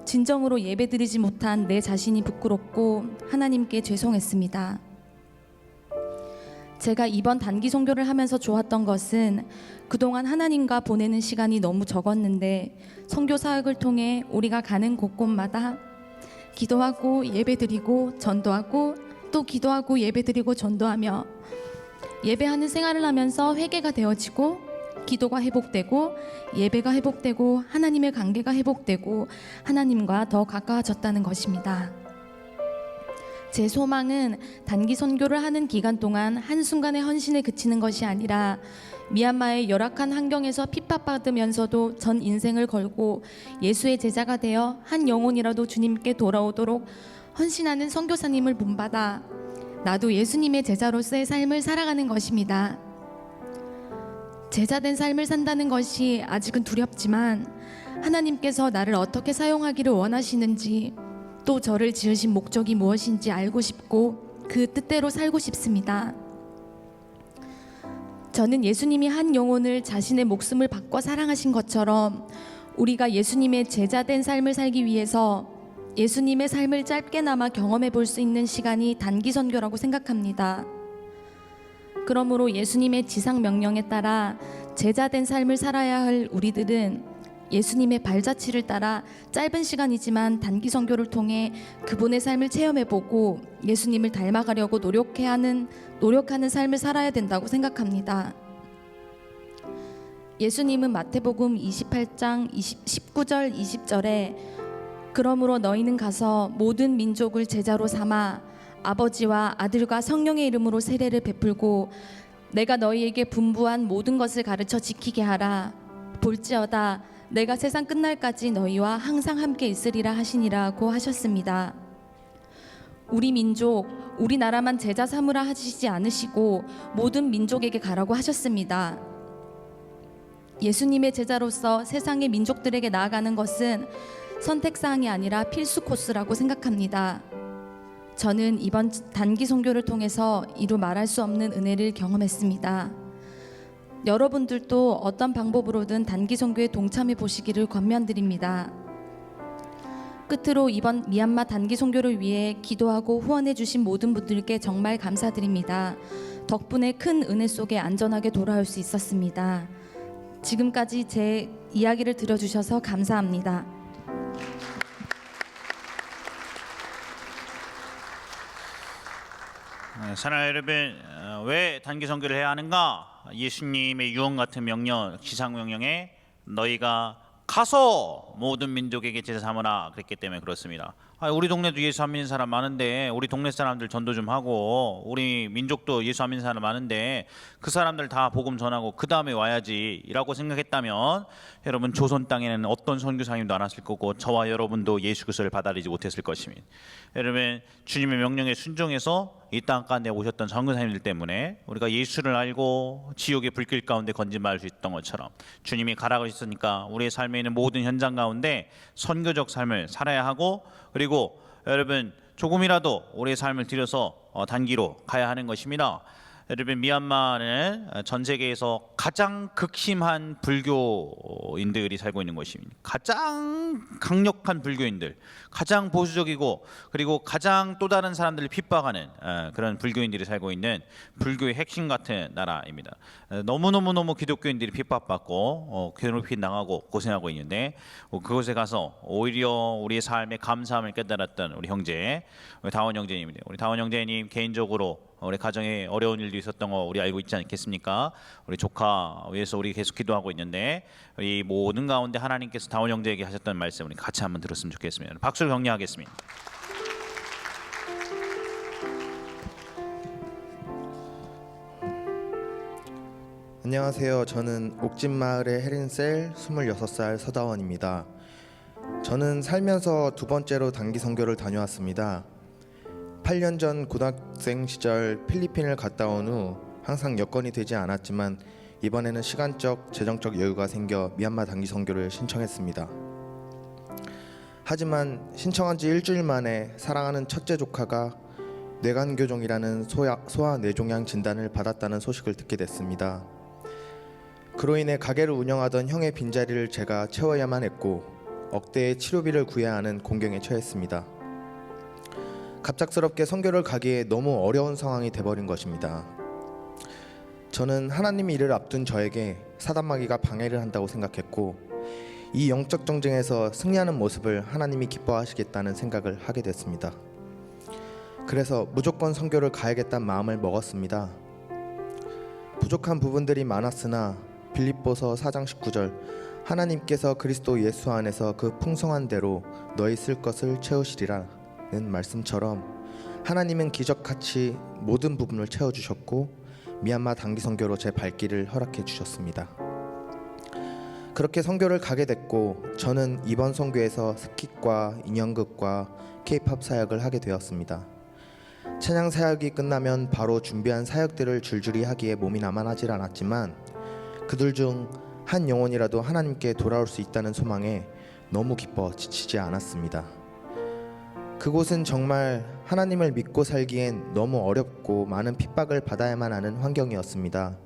진정으로 예배드리지 못한 내 자신이 부끄럽고 하나님께 죄송했습니다. 제가 이번 단기 선교를 하면서 좋았던 것은 그동안 하나님과 보내는 시간이 너무 적었는데 선교 사역을 통해 우리가 가는 곳곳마다 기도하고 예배드리고 전도하고 또 기도하고 예배드리고 전도하며 예배하는 생활을 하면서 회개가 되어지고 기도가 회복되고 예배가 회복되고 하나님의 관계가 회복되고 하나님과 더 가까워졌다는 것입니다. 제 소망은 단기 선교를 하는 기간 동안 한순간의 헌신에 그치는 것이 아니라 미얀마의 열악한 환경에서 핍박받으면서도 전 인생을 걸고 예수의 제자가 되어 한 영혼이라도 주님께 돌아오도록 헌신하는 선교사님을 본받아 나도 예수님의 제자로서의 삶을 살아가는 것입니다. 제자된 삶을 산다는 것이 아직은 두렵지만 하나님께서 나를 어떻게 사용하기를 원하시는지 또 저를 지으신 목적이 무엇인지 알고 싶고 그 뜻대로 살고 싶습니다. 저는 예수님이 한 영혼을 자신의 목숨을 바꿔 사랑하신 것처럼 우리가 예수님의 제자된 삶을 살기 위해서 예수님의 삶을 짧게나마 경험해 볼 수 있는 시간이 단기 선교라고 생각합니다. 그러므로 예수님의 지상 명령에 따라 제자된 삶을 살아야 할 우리들은 예수님의 발자취를 따라 짧은 시간이지만 단기 선교를 통해 그분의 삶을 체험해 보고 예수님을 닮아가려고 노력하는 삶을 살아야 된다고 생각합니다. 예수님은 마태복음 28장 19절 20절에 그러므로 너희는 가서 모든 민족을 제자로 삼아 아버지와 아들과 성령의 이름으로 세례를 베풀고 내가 너희에게 분부한 모든 것을 가르쳐 지키게 하라. 볼지어다 내가 세상 끝날까지 너희와 항상 함께 있으리라 하시니라고 하셨습니다. 우리 민족, 우리나라만 제자 삼으라 하시지 않으시고 모든 민족에게 가라고 하셨습니다. 예수님의 제자로서 세상의 민족들에게 나아가는 것은 선택사항이 아니라 필수 코스라고 생각합니다. 저는 이번 단기 선교를 통해서 이루 말할 수 없는 은혜를 경험했습니다. 여러분들도 어떤 방법으로든 단기 선교에 동참해 보시기를 권면드립니다. 끝으로 이번 미얀마 단기 선교를 위해 기도하고 후원해 주신 모든 분들께 정말 감사드립니다. 덕분에 큰 은혜 속에 안전하게 돌아올 수 있었습니다. 지금까지 제 이야기를 들어주셔서 감사합니다. 사랑하는 여러분, 왜 단기 선교를 해야 하는가? 예수님의 유언 같은 명령, 지상 명령에 너희가 가서 모든 민족에게 제자 삼으라 그랬기 때문에 그렇습니다. 우리 동네도 예수 안 믿는 사람 많은데 우리 동네 사람들 전도 좀 하고 우리 민족도 예수 안 믿는 사람 많은데 그 사람들 다 복음 전하고 그 다음에 와야지라고 생각했다면 여러분 조선 땅에는 어떤 선교사님도 안 왔을 거고 저와 여러분도 예수 그리스도를 받아들이지 못했을 것입니다. 여러분 주님의 명령에 순종해서 이 땅 가운데 오셨던 선교사님들 때문에 우리가 예수를 알고 지옥의 불길 가운데 건진받을 수 있던 것처럼 주님이 가라고 하셨으니까 우리의 삶에 있는 모든 현장 가운데 선교적 삶을 살아야 하고 그리고 여러분 조금이라도 우리의 삶을 들여서 단기로 가야 하는 것입니다. 여러분 미얀마는 전 세계에서 가장 극심한 불교인들이 살고 있는 것입니다. 가장 강력한 불교인들, 가장 보수적이고 그리고 가장 또 다른 사람들을 핍박하는 그런 불교인들이 살고 있는 불교의 핵심 같은 나라입니다. 너무너무 기독교인들이 핍박받고 괴롭힘 당하고 고생하고 있는데 그곳에 가서 오히려 우리의 삶의 감사함을 깨달았던 우리 형제, 우리 다원 형제님입니다. 우리 다원 형제님 개인적으로 우리 가정에 어려운 일도 있었던 거 우리 알고 있지 않겠습니까? 우리 조카 위해서 우리 계속 기도하고 있는데 이 모든 가운데 하나님께서 다원 형제에게 하셨던 말씀 우리 같이 한번 들었으면 좋겠습니다. 박수를 격려하겠습니다. 안녕하세요. 저는 옥진마을의 해린셀 26살 서다원입니다. 저는 살면서 두 번째로 단기 선교를 다녀왔습니다. 8년 전 고등학생 시절 필리핀을 갔다 온 후 항상 여건이 되지 않았지만 이번에는 시간적, 재정적 여유가 생겨 미얀마 단기 선교를 신청했습니다. 하지만 신청한 지 일주일 만에 사랑하는 첫째 조카가 뇌간교종이라는 소아 뇌종양 진단을 받았다는 소식을 듣게 됐습니다. 그로 인해 가게를 운영하던 형의 빈자리를 제가 채워야만 했고 억대의 치료비를 구해야 하는 공경에 처했습니다. 갑작스럽게 선교를 가기에 너무 어려운 상황이 돼버린 것입니다. 저는 하나님의 일을 앞둔 저에게 사단마귀가 방해를 한다고 생각했고 이 영적 전쟁에서 승리하는 모습을 하나님이 기뻐하시겠다는 생각을 하게 됐습니다. 그래서 무조건 선교를 가야겠다는 마음을 먹었습니다. 부족한 부분들이 많았으나 빌립보서 4장 19절 하나님께서 그리스도 예수 안에서 그 풍성한 대로 너희 쓸 것을 채우시리라 는 말씀처럼 하나님은 기적같이 모든 부분을 채워주셨고 미얀마 단기 선교로 제 발길을 허락해 주셨습니다. 그렇게 선교를 가게 됐고 저는 이번 선교에서 스킷과 인형극과 K-팝 사역을 하게 되었습니다. 찬양 사역이 끝나면 바로 준비한 사역들을 줄줄이 하기에 몸이 나만하질 않았지만 그들 중 한 영혼이라도 하나님께 돌아올 수 있다는 소망에 너무 기뻐 지치지 않았습니다. 그곳은 정말 하나님을 믿고 살기엔 너무 어렵고 많은 핍박을 받아야만 하는 환경이었습니다.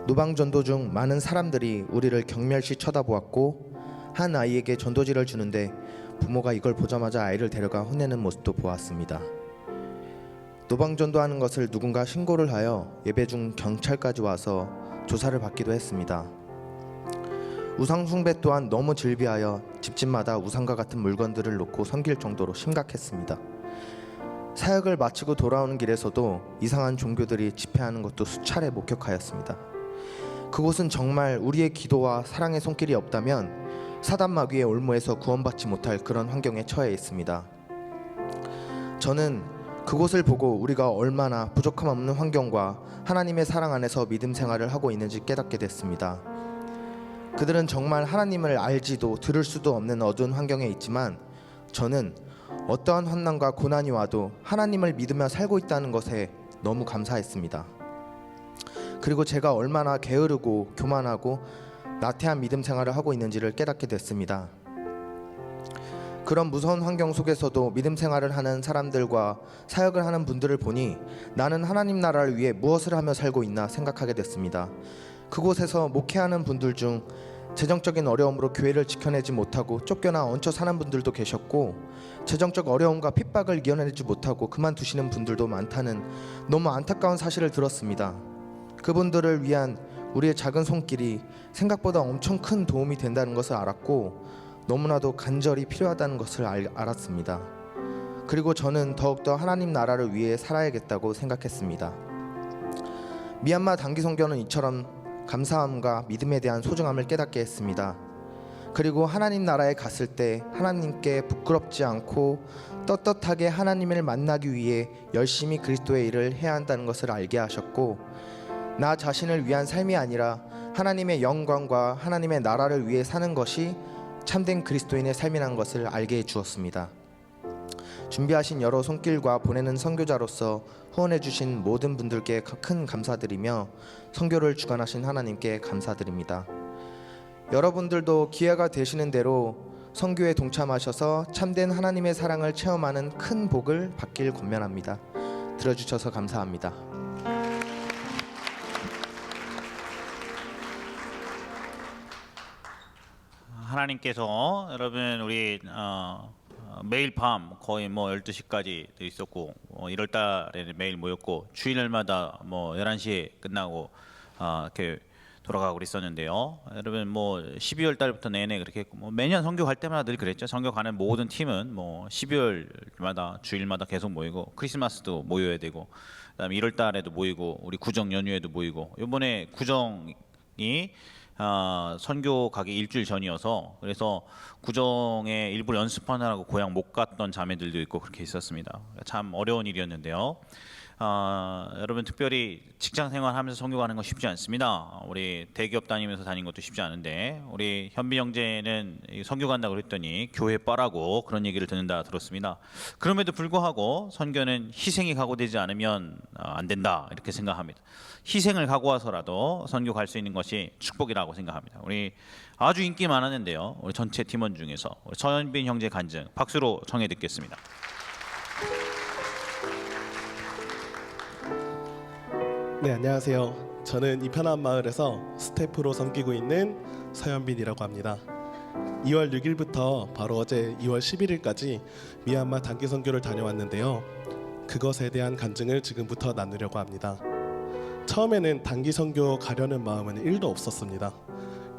노방전도 중 많은 사람들이 우리를 경멸시 쳐다보았고 한 아이에게 전도지를 주는데 부모가 이걸 보자마자 아이를 데려가 혼내는 모습도 보았습니다. 노방전도하는 것을 누군가 신고를 하여 예배 중 경찰까지 와서 조사를 받기도 했습니다. 우상 숭배 또한 너무 즐비하여 집집마다 우상과 같은 물건들을 놓고 섬길 정도로 심각했습니다. 사역을 마치고 돌아오는 길에서도 이상한 종교들이 집회하는 것도 수차례 목격하였습니다. 그곳은 정말 우리의 기도와 사랑의 손길이 없다면 사단 마귀의 올무에서 구원받지 못할 그런 환경에 처해 있습니다. 저는 그곳을 보고 우리가 얼마나 부족함 없는 환경과 하나님의 사랑 안에서 믿음 생활을 하고 있는지 깨닫게 됐습니다. 그들은 정말 하나님을 알지도 들을 수도 없는 어두운 환경에 있지만 저는 어떠한 환난과 고난이 와도 하나님을 믿으며 살고 있다는 것에 너무 감사했습니다. 그리고 제가 얼마나 게으르고 교만하고 나태한 믿음 생활을 하고 있는지를 깨닫게 됐습니다. 그런 무서운 환경 속에서도 믿음 생활을 하는 사람들과 사역을 하는 분들을 보니 나는 하나님 나라를 위해 무엇을 하며 살고 있나 생각하게 됐습니다. 그곳에서 목회하는 분들 중 재정적인 어려움으로 교회를 지켜내지 못하고 쫓겨나 얹혀 사는 분들도 계셨고 재정적 어려움과 핍박을 이겨내지 못하고 그만두시는 분들도 많다는 너무 안타까운 사실을 들었습니다. 그분들을 위한 우리의 작은 손길이 생각보다 엄청 큰 도움이 된다는 것을 알았고 너무나도 간절히 필요하다는 것을 알았습니다. 그리고 저는 더욱더 하나님 나라를 위해 살아야겠다고 생각했습니다. 미얀마 단기 선교는 이처럼 감사함과 믿음에 대한 소중함을 깨닫게 했습니다. 그리고 하나님 나라에 갔을 때 하나님께 부끄럽지 않고 떳떳하게 하나님을 만나기 위해 열심히 그리스도의 일을 해야 한다는 것을 알게 하셨고 나 자신을 위한 삶이 아니라 하나님의 영광과 하나님의 나라를 위해 사는 것이 참된 그리스도인의 삶이라는 것을 알게 해주었습니다. 준비하신 여러 손길과 보내는 선교자로서 후원해 주신 모든 분들께 큰 감사드리며 선교를 주관하신 하나님께 감사드립니다. 여러분들도 기회가 되시는 대로 선교에 동참하셔서 참된 하나님의 사랑을 체험하는 큰 복을 받길 권면합니다. 들어주셔서 감사합니다. 하나님께서 여러분 우리 매일 밤 거의 뭐 12시까지 있었고 1월 달에는 매일 모였고 주일날마다 뭐 11시에 끝나고 이렇게 돌아가고 그랬었는데요. 여러분 뭐 12월 달부터 내내 그렇게 했고 뭐 매년 선교 갈 때마다 늘 그랬죠. 선교 가는 모든 팀은 뭐 12월마다 주일마다 계속 모이고 크리스마스도 모여야 되고 그다음에 1월 달에도 모이고 우리 구정 연휴에도 모이고 이번에 구정이 선교 가기 일주일 전이어서 그래서 구정에 일부러 연습하느라고 고향 못 갔던 자매들도 있고 그렇게 있었습니다. 참 어려운 일이었는데요. 여러분 특별히 직장 생활하면서 선교 가는 건 쉽지 않습니다. 우리 대기업 다니면서 다닌 것도 쉽지 않은데 우리 현빈 형제는 선교 간다고 그랬더니 교회 빠라고 그런 얘기를 듣는다 들었습니다. 그럼에도 불구하고 선교는 희생이 각오되지 않으면 안 된다 이렇게 생각합니다. 희생을 각오해서라도 선교 갈 수 있는 것이 축복이라고 생각합니다. 우리 아주 인기 많았는데요. 우리 전체 팀원 중에서 우리 서현빈 형제 간증 박수로 청해 듣겠습니다. 네, 안녕하세요. 저는 이편한 마을에서 스태프로 섬기고 있는 서현빈이라고 합니다. 2월 6일부터 바로 어제 2월 11일까지 미얀마 단기 선교를 다녀왔는데요. 그것에 대한 간증을 지금부터 나누려고 합니다. 처음에는 단기 선교 가려는 마음은 1도 없었습니다.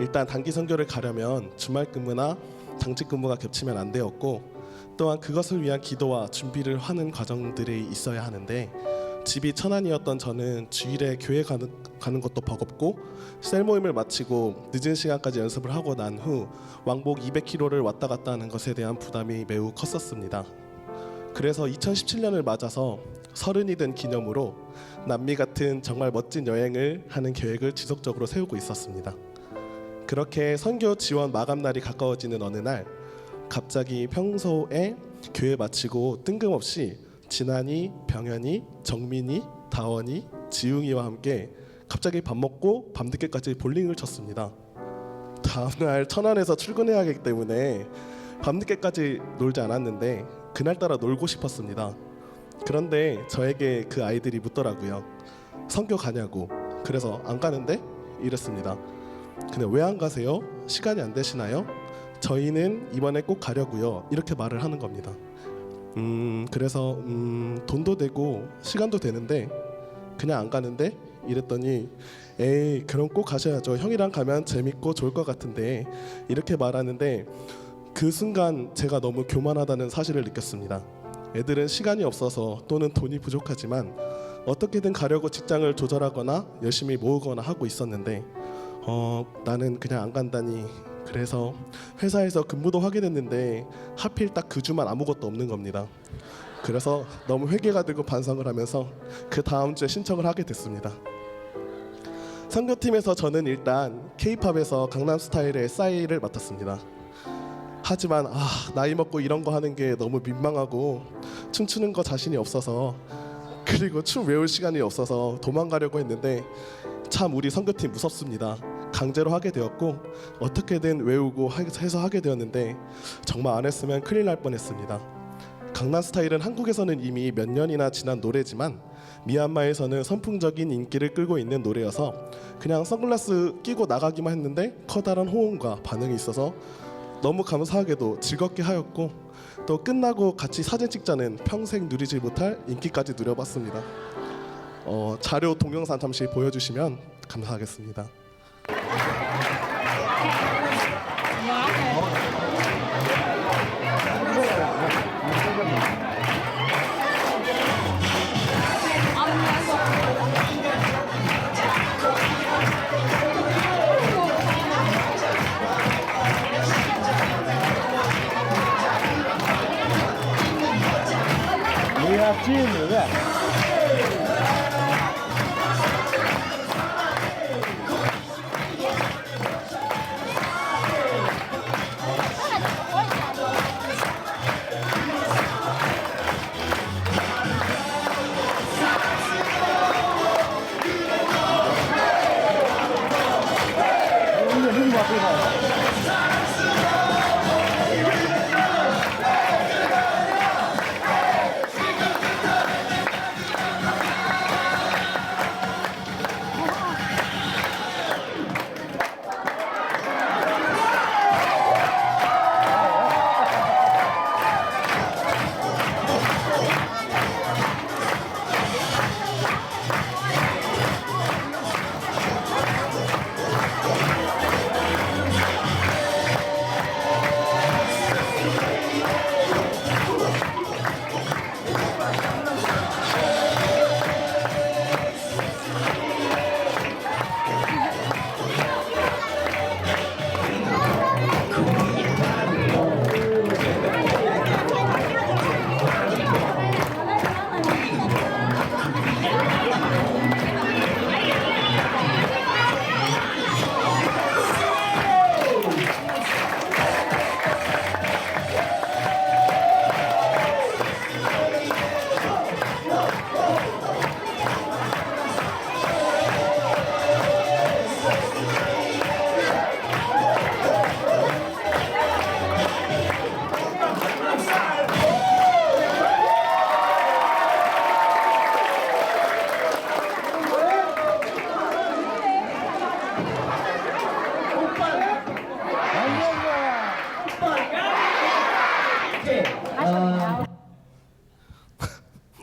일단 단기 선교를 가려면 주말 근무나 당직 근무가 겹치면 안 되었고 또한 그것을 위한 기도와 준비를 하는 과정들이 있어야 하는데 집이 천안이었던 저는 주일에 교회 가는 것도 버겁고 셀 모임을 마치고 늦은 시간까지 연습을 하고 난 후 왕복 200km를 왔다 갔다 하는 것에 대한 부담이 매우 컸었습니다. 그래서 2017년을 맞아서 30이 된 기념으로 남미 같은 정말 멋진 여행을 하는 계획을 지속적으로 세우고 있었습니다. 그렇게 선교 지원 마감날이 가까워지는 어느 날 갑자기 평소에 교회 마치고 뜬금없이 진한이, 병현이, 정민이, 다원이, 지웅이와 함께 갑자기 밥 먹고 밤늦게까지 볼링을 쳤습니다. 다음날 천안에서 출근해야 하기 때문에 밤늦게까지 놀지 않았는데 그날따라 놀고 싶었습니다. 그런데 저에게 그 아이들이 묻더라고요. 선교 가냐고. 그래서 안 가는데? 이랬습니다. 근데 왜 안 가세요? 시간이 안 되시나요? 저희는 이번에 꼭 가려고요. 이렇게 말을 하는 겁니다. 그래서 돈도 되고 시간도 되는데 그냥 안 가는데? 이랬더니 에이 그럼 꼭 가셔야죠. 형이랑 가면 재밌고 좋을 것 같은데 이렇게 말하는데 그 순간 제가 너무 교만하다는 사실을 느꼈습니다. 애들은 시간이 없어서 또는 돈이 부족하지만 어떻게든 가려고 직장을 조절하거나 열심히 모으거나 하고 있었는데 나는 그냥 안 간다니. 그래서 회사에서 근무도 확인했는데 하필 딱 그 주만 아무것도 없는 겁니다. 그래서 너무 회개가 되고 반성을 하면서 그 다음 주에 신청을 하게 됐습니다. 선교팀에서 저는 일단 K-팝에서 강남스타일의 싸이를 맡았습니다. 하지만 나이 먹고 이런 거 하는 게 너무 민망하고 춤추는 거 자신이 없어서 그리고 춤 외울 시간이 없어서 도망가려고 했는데 참 우리 선교팀 무섭습니다. 강제로 하게 되었고 어떻게든 외우고 해서 하게 되었는데 정말 안 했으면 큰일 날 뻔했습니다. 강남스타일은 한국에서는 이미 몇 년이나 지난 노래지만 미얀마에서는 선풍적인 인기를 끌고 있는 노래여서 그냥 선글라스 끼고 나가기만 했는데 커다란 호응과 반응이 있어서 너무 감사하게도 즐겁게 하였고 또 끝나고 같이 사진 찍자는 평생 누리지 못할 인기까지 누려봤습니다. 자료 동영상 잠시 보여주시면 감사하겠습니다.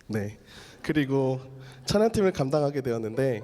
네. 그리고 찬양팀을 감당하게 되었는데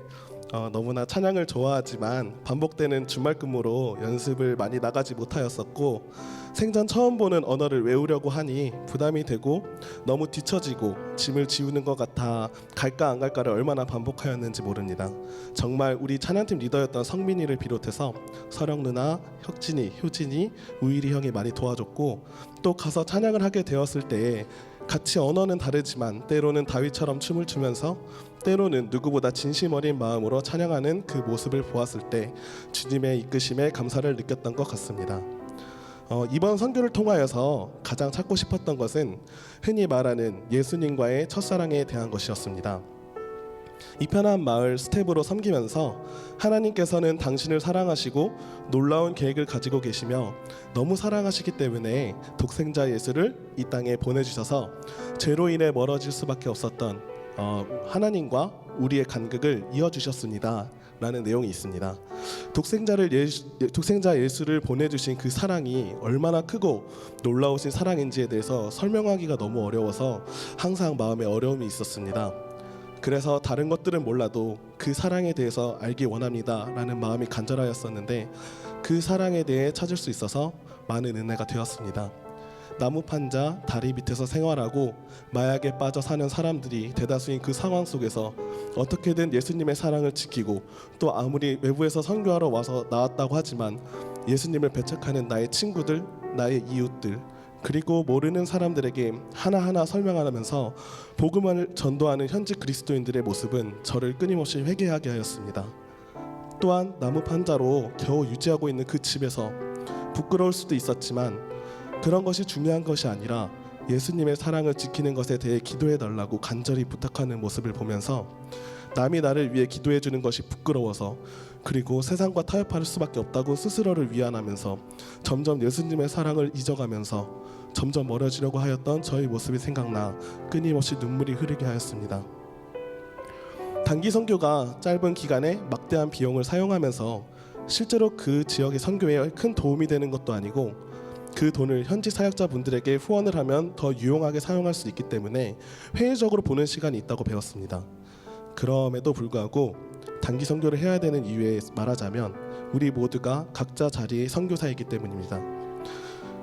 너무나 찬양을 좋아하지만 반복되는 주말 근무로 연습을 많이 나가지 못하였었고 생전 처음 보는 언어를 외우려고 하니 부담이 되고 너무 뒤처지고 짐을 지우는 것 같아 갈까 안 갈까를 얼마나 반복하였는지 모릅니다. 정말 우리 찬양팀 리더였던 성민이를 비롯해서 서령 누나, 혁진이, 효진이, 우일이 형이 많이 도와줬고 또 가서 찬양을 하게 되었을 때 같이 언어는 다르지만 때로는 다윗처럼 춤을 추면서 때로는 누구보다 진심 어린 마음으로 찬양하는 그 모습을 보았을 때 주님의 이끄심에 감사를 느꼈던 것 같습니다. 이번 선교를 통하여서 가장 찾고 싶었던 것은 흔히 말하는 예수님과의 첫사랑에 대한 것이었습니다. 이 편한 마을 스텝으로 섬기면서 하나님께서는 당신을 사랑하시고 놀라운 계획을 가지고 계시며 너무 사랑하시기 때문에 독생자 예수를 이 땅에 보내주셔서 죄로 인해 멀어질 수밖에 없었던 하나님과 우리의 간극을 이어주셨습니다. 라는 내용이 있습니다. 독생자 예수를 보내주신 그 사랑이 얼마나 크고 놀라우신 사랑인지에 대해서 설명하기가 너무 어려워서 항상 마음에 어려움이 있었습니다. 그래서 다른 것들은 몰라도 그 사랑에 대해서 알기 원합니다 라는 마음이 간절하였었는데 그 사랑에 대해 찾을 수 있어서 많은 은혜가 되었습니다. 나무판자 다리 밑에서 생활하고 마약에 빠져 사는 사람들이 대다수인 그 상황 속에서 어떻게든 예수님의 사랑을 지키고 또 아무리 외부에서 선교하러 와서 나왔다고 하지만 예수님을 배척하는 나의 친구들, 나의 이웃들 그리고 모르는 사람들에게 하나하나 설명하면서 복음을 전도하는 현지 그리스도인들의 모습은 저를 끊임없이 회개하게 하였습니다. 또한 나무판자로 겨우 유지하고 있는 그 집에서 부끄러울 수도 있었지만 그런 것이 중요한 것이 아니라 예수님의 사랑을 지키는 것에 대해 기도해 달라고 간절히 부탁하는 모습을 보면서 남이 나를 위해 기도해 주는 것이 부끄러워서 그리고 세상과 타협할 수밖에 없다고 스스로를 위안하면서 점점 예수님의 사랑을 잊어가면서 점점 멀어지려고 하였던 저의 모습이 생각나 끊임없이 눈물이 흐르게 하였습니다. 단기 선교가 짧은 기간에 막대한 비용을 사용하면서 실제로 그 지역의 선교에 큰 도움이 되는 것도 아니고 그 돈을 현지 사역자분들에게 후원을 하면 더 유용하게 사용할 수 있기 때문에 회의적으로 보는 시간이 있다고 배웠습니다. 그럼에도 불구하고 단기 선교를 해야 되는 이유에 말하자면 우리 모두가 각자 자리의 선교사이기 때문입니다.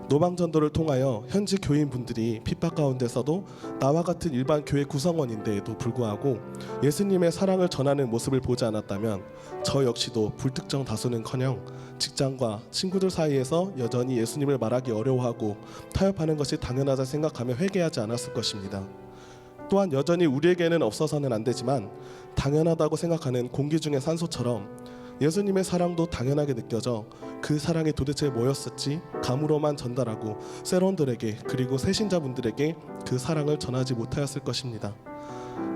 노방전도를 통하여 현지 교인분들이 핍박 가운데서도 나와 같은 일반 교회 구성원인데도 불구하고 예수님의 사랑을 전하는 모습을 보지 않았다면 저 역시도 불특정 다수는커녕 직장과 친구들 사이에서 여전히 예수님을 말하기 어려워하고 타협하는 것이 당연하다 생각하며 회개하지 않았을 것입니다. 또한 여전히 우리에게는 없어서는 안 되지만 당연하다고 생각하는 공기 중의 산소처럼 예수님의 사랑도 당연하게 느껴져 그 사랑이 도대체 뭐였을지 감으로만 전달하고 세론들에게 그리고 새신자분들에게 그 사랑을 전하지 못하였을 것입니다.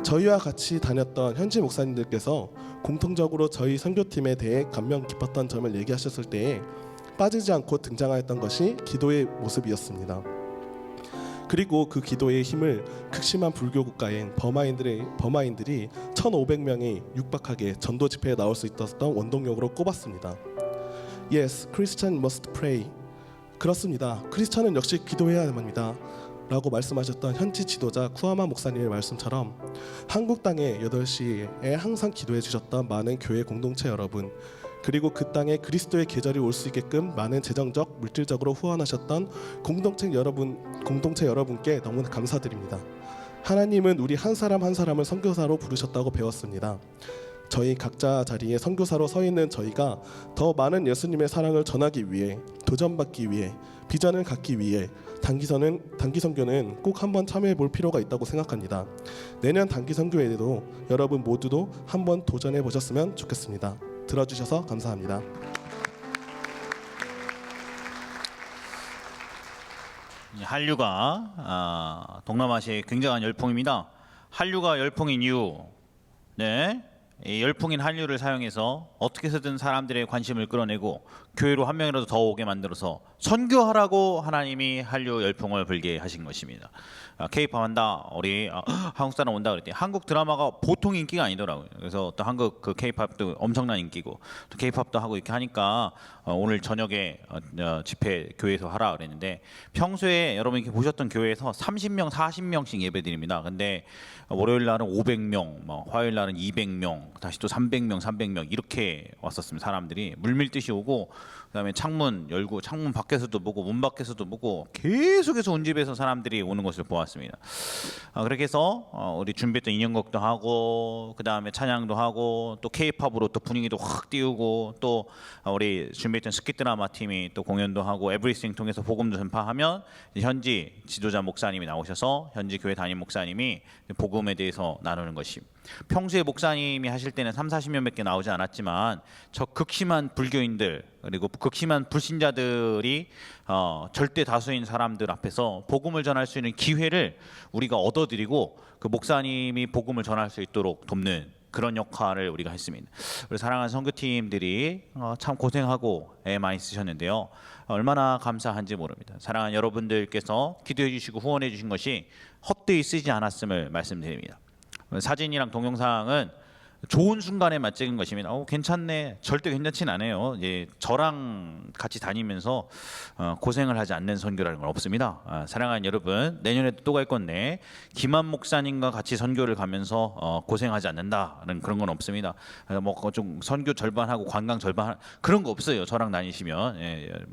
저희와 같이 다녔던 현지 목사님들께서 공통적으로 저희 선교팀에 대해 감명 깊었던 점을 얘기하셨을 때에 빠지지 않고 등장하였던 것이 기도의 모습이었습니다. 그리고 그 기도의 힘을 극심한 불교 국가인 버마인들이 1,500명이 육박하게 전도 집회에 나올 수 있었던 원동력으로 꼽았습니다. Yes, Christian must pray. 그렇습니다. 크리스천은 역시 기도해야 합니다. 라고 말씀하셨던 현지 지도자 쿠아마 목사님의 말씀처럼 한국 땅의 8시에 항상 기도해 주셨던 많은 교회 공동체 여러분 그리고 그 땅에 그리스도의 계절이 올 수 있게끔 많은 재정적, 물질적으로 후원하셨던 공동체 여러분께 너무나 감사드립니다. 하나님은 우리 한 사람 한 사람을 선교사로 부르셨다고 배웠습니다. 저희 각자 자리에 선교사로 서 있는 저희가 더 많은 예수님의 사랑을 전하기 위해 도전받기 위해 비전을 갖기 위해 단기 선교는 꼭 한번 참여해 볼 필요가 있다고 생각합니다. 내년 단기 선교에도 여러분 모두도 한번 도전해 보셨으면 좋겠습니다. 들어주셔서 감사합니다. 한류가 동남아시아의 굉장한 열풍입니다. 한류가 열풍인 이유, 이 열풍인 한류를 사용해서 어떻게 해서든 사람들의 관심을 끌어내고 교회로 한 명이라도 더 오게 만들어서 선교하라고 하나님이 한류 열풍을 불게 하신 것입니다. K-팝 한다, 우리 한국 사람 온다 그랬더니 한국 드라마가 보통 인기가 아니더라고요. 그래서 또 한국 그 K-팝도 엄청난 인기고 또 K-팝도 하고 이렇게 하니까 오늘 저녁에 집회 교회에서 하라 그랬는데 평소에 여러분 이렇게 보셨던 교회에서 30명, 40명씩 예배드립니다. 근데 월요일 날은 500명, 화요일 날은 200명, 다시 또 300명 이렇게 왔었습니다. 사람들이 물밀듯이 오고 그다음에 창문 열고 창문 밖에서도 보고 문 밖에서도 보고 계속해서 온 집에서 사람들이 오는 것을 보았습니다. 그렇게 해서 우리 준비했던 인형극도 하고 그다음에 찬양도 하고 또 K-팝으로 또 분위기도 확 띄우고 또 우리 준비했던 스킷 드라마 팀이 또 공연도 하고 에브리싱 통해서 복음도 전파하면 현지 지도자 목사님이 나오셔서 현지 교회 담임 목사님이 복음에 대해서 나누는 것입니다. 평소에 목사님이 하실 때는 30-40명밖에 나오지 않았지만 저 극심한 불교인들 그리고 극심한 불신자들이 절대 다수인 사람들 앞에서 복음을 전할 수 있는 기회를 우리가 얻어드리고 그 목사님이 복음을 전할 수 있도록 돕는 그런 역할을 우리가 했습니다. 우리 사랑하는 선교팀들이 참 고생하고 애 많이 쓰셨는데요. 얼마나 감사한지 모릅니다. 사랑하는 여러분들께서 기도해 주시고 후원해 주신 것이 헛되이 쓰지 않았음을 말씀드립니다. 사진이랑 동영상은 좋은 순간에만 찍은 것입니다. 괜찮네. 절대 괜찮진 않아요. 저랑 같이 다니면서 고생을 하지 않는 선교라는 건 없습니다. 사랑하는 여러분, 내년에도 또 갈 건데 김한 목사님과 같이 선교를 가면서 고생하지 않는다는 그런 건 없습니다. 뭐 좀 선교 절반하고 관광 절반 그런 거 없어요. 저랑 다니시면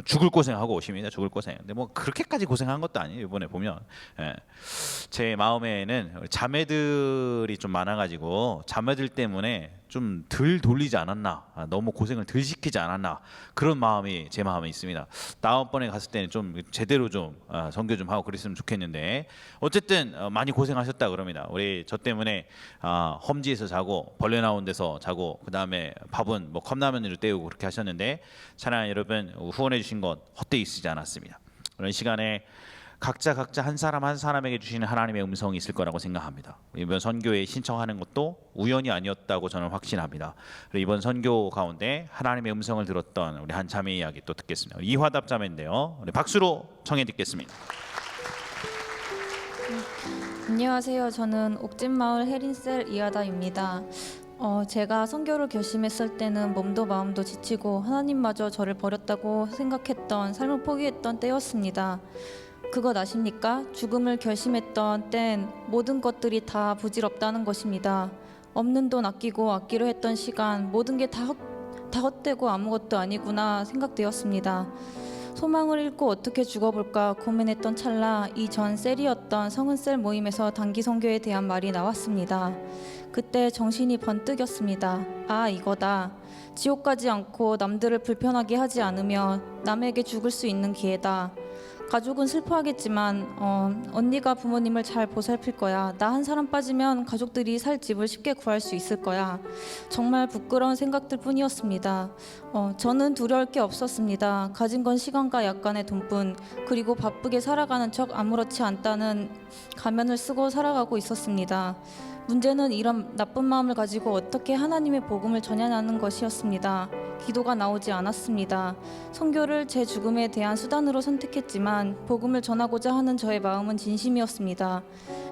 죽을 고생하고 오십니다. 죽을 고생. 근데 뭐 그렇게까지 고생한 것도 아니에요. 이번에 보면 제 마음에는 자매들이 좀 많아가지고 자매들 때문에 좀 덜 돌리지 않았나, 너무 고생을 덜 시키지 않았나, 그런 마음이 제 마음에 있습니다. 다음번에 갔을 때는 좀 제대로 좀 선교 좀 하고 그랬으면 좋겠는데, 어쨌든 많이 고생하셨다 그럽니다. 우리 저 때문에 험지에서 자고 벌레 나온 데서 자고, 그 다음에 밥은 뭐 컵라면으로 때우고 그렇게 하셨는데, 사랑하는 여러분, 후원해 주신 것 헛되이 쓰지 않았습니다. 그런 시간에 각자 한 사람 한 사람에게 주시는 하나님의 음성이 있을 거라고 생각합니다. 이번 선교에 신청하는 것도 우연이 아니었다고 저는 확신합니다. 이번 선교 가운데 하나님의 음성을 들었던 우리 한 자매 이야기 또 듣겠습니다. 이화답 자매인데요. 우리 박수로 청해 듣겠습니다. 안녕하세요. 저는 옥진마을 해린셀 이하다입니다. 제가 선교를 결심했을 때는 몸도 마음도 지치고 하나님마저 저를 버렸다고 생각했던, 삶을 포기했던 때였습니다. 그것 아십니까? 죽음을 결심했던 땐 모든 것들이 다 부질없다는 것입니다. 없는 돈 아끼고 아끼려 했던 시간, 모든 게 다 헛되고 아무것도 아니구나 생각되었습니다. 소망을 잃고 어떻게 죽어볼까 고민했던 찰나, 이전 셀이었던 성은셀 모임에서 단기 선교에 대한 말이 나왔습니다. 그때 정신이 번뜩였습니다. 아, 이거다. 지옥 가지 않고 남들을 불편하게 하지 않으며 남에게 죽을 수 있는 기회다. 가족은 슬퍼하겠지만 언니가 부모님을 잘 보살필 거야. 나 한 사람 빠지면 가족들이 살 집을 쉽게 구할 수 있을 거야. 정말 부끄러운 생각들 뿐이었습니다. 저는 두려울 게 없었습니다. 가진 건 시간과 약간의 돈뿐, 그리고 바쁘게 살아가는 척 아무렇지 않다는 가면을 쓰고 살아가고 있었습니다. 문제는 이런 나쁜 마음을 가지고 어떻게 하나님의 복음을 전하냐는 것이었습니다. 기도가 나오지 않았습니다. 선교를 제 죽음에 대한 수단으로 선택했지만 복음을 전하고자 하는 저의 마음은 진심이었습니다.